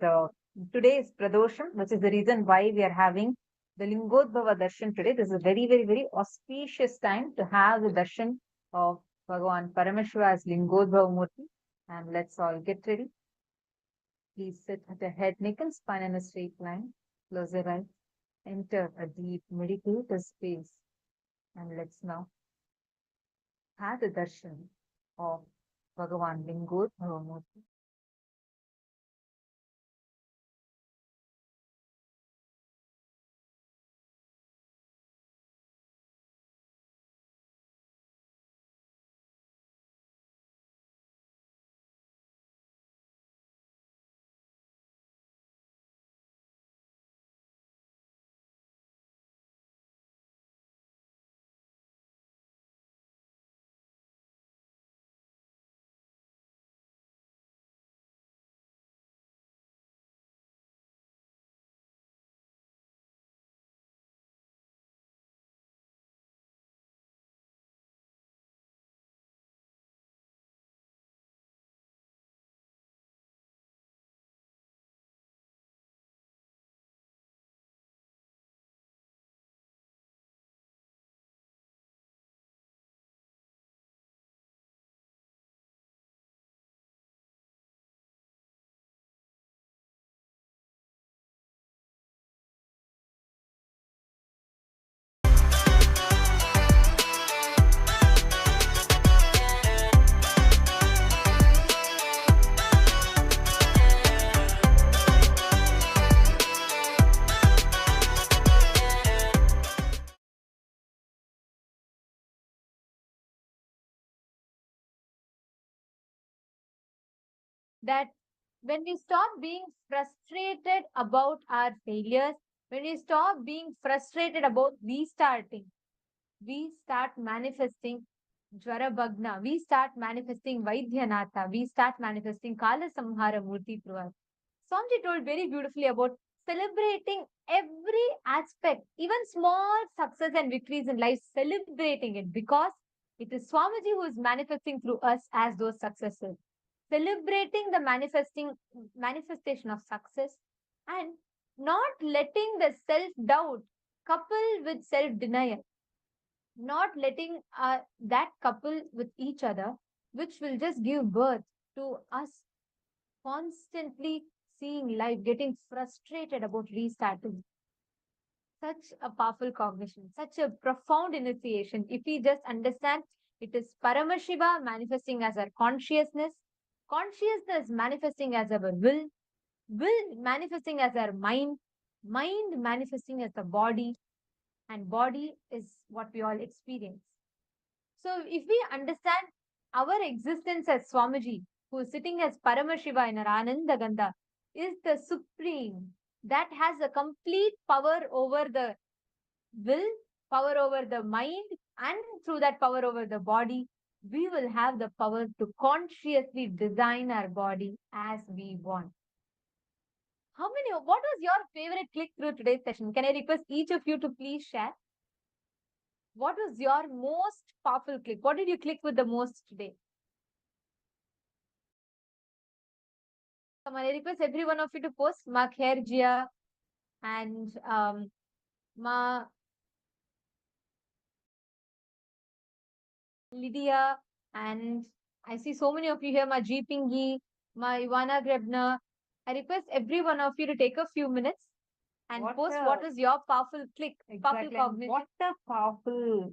today's Pradosham, which is the reason why we are having the Lingodbhava darshan today. This is a very, very, very auspicious time to have the darshan of Bhagavan Paramashiva as Lingodbhava Murti. And let's all get ready. Please sit at a head, neck and spine in a straight line. Close your eyes. Enter a deep meditative space. And let's now have the darshan of Bhagavan Lingodbhava Murti. That when we stop being frustrated about our failures, when we stop being frustrated about restarting, we start manifesting Jwarabhagna, we start manifesting Vaidyanatha, we start manifesting Kala Samhara Murti through us. Swamiji told very beautifully about celebrating every aspect, even small success and victories in life, celebrating it because it is Swamiji who is manifesting through us as those successes. Celebrating the manifestation of success and not letting the self-doubt couple with self-denial, not letting that couple with each other, which will just give birth to us constantly seeing life, getting frustrated about restarting. Such a powerful cognition, such a profound initiation. If we just understand, it is Paramashiva manifesting as our consciousness, consciousness manifesting as our will manifesting as our mind manifesting as the body, and body is what we all experience. So if we understand our existence as Swamiji, who is sitting as Paramashiva in our Ananda Gandha, is the supreme that has a complete power over the will, power over the mind, and through that power over the body, we will have the power to consciously design our body as we want. What was your favorite click through today's session? Can I request each of you to please share? What was your most powerful click? What did you click with the most today? Come on, I request every one of you to post Ma Khairjia and Ma Lydia, and I see so many of you here, Ma Jeepingi, Ma Ivana Grebner. I request every one of you to take a few minutes and post what is your powerful click, powerful cognition. What a powerful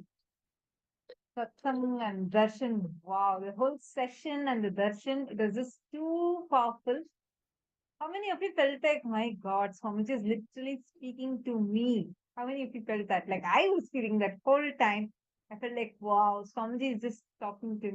Satsang and darshan. Wow, the whole session and the darshan, it was just too powerful. How many of you felt like, my God, Swamiji is literally speaking to me? How many of you felt that? Like I was feeling that whole time. I felt like, wow, Swamiji is just talking to me.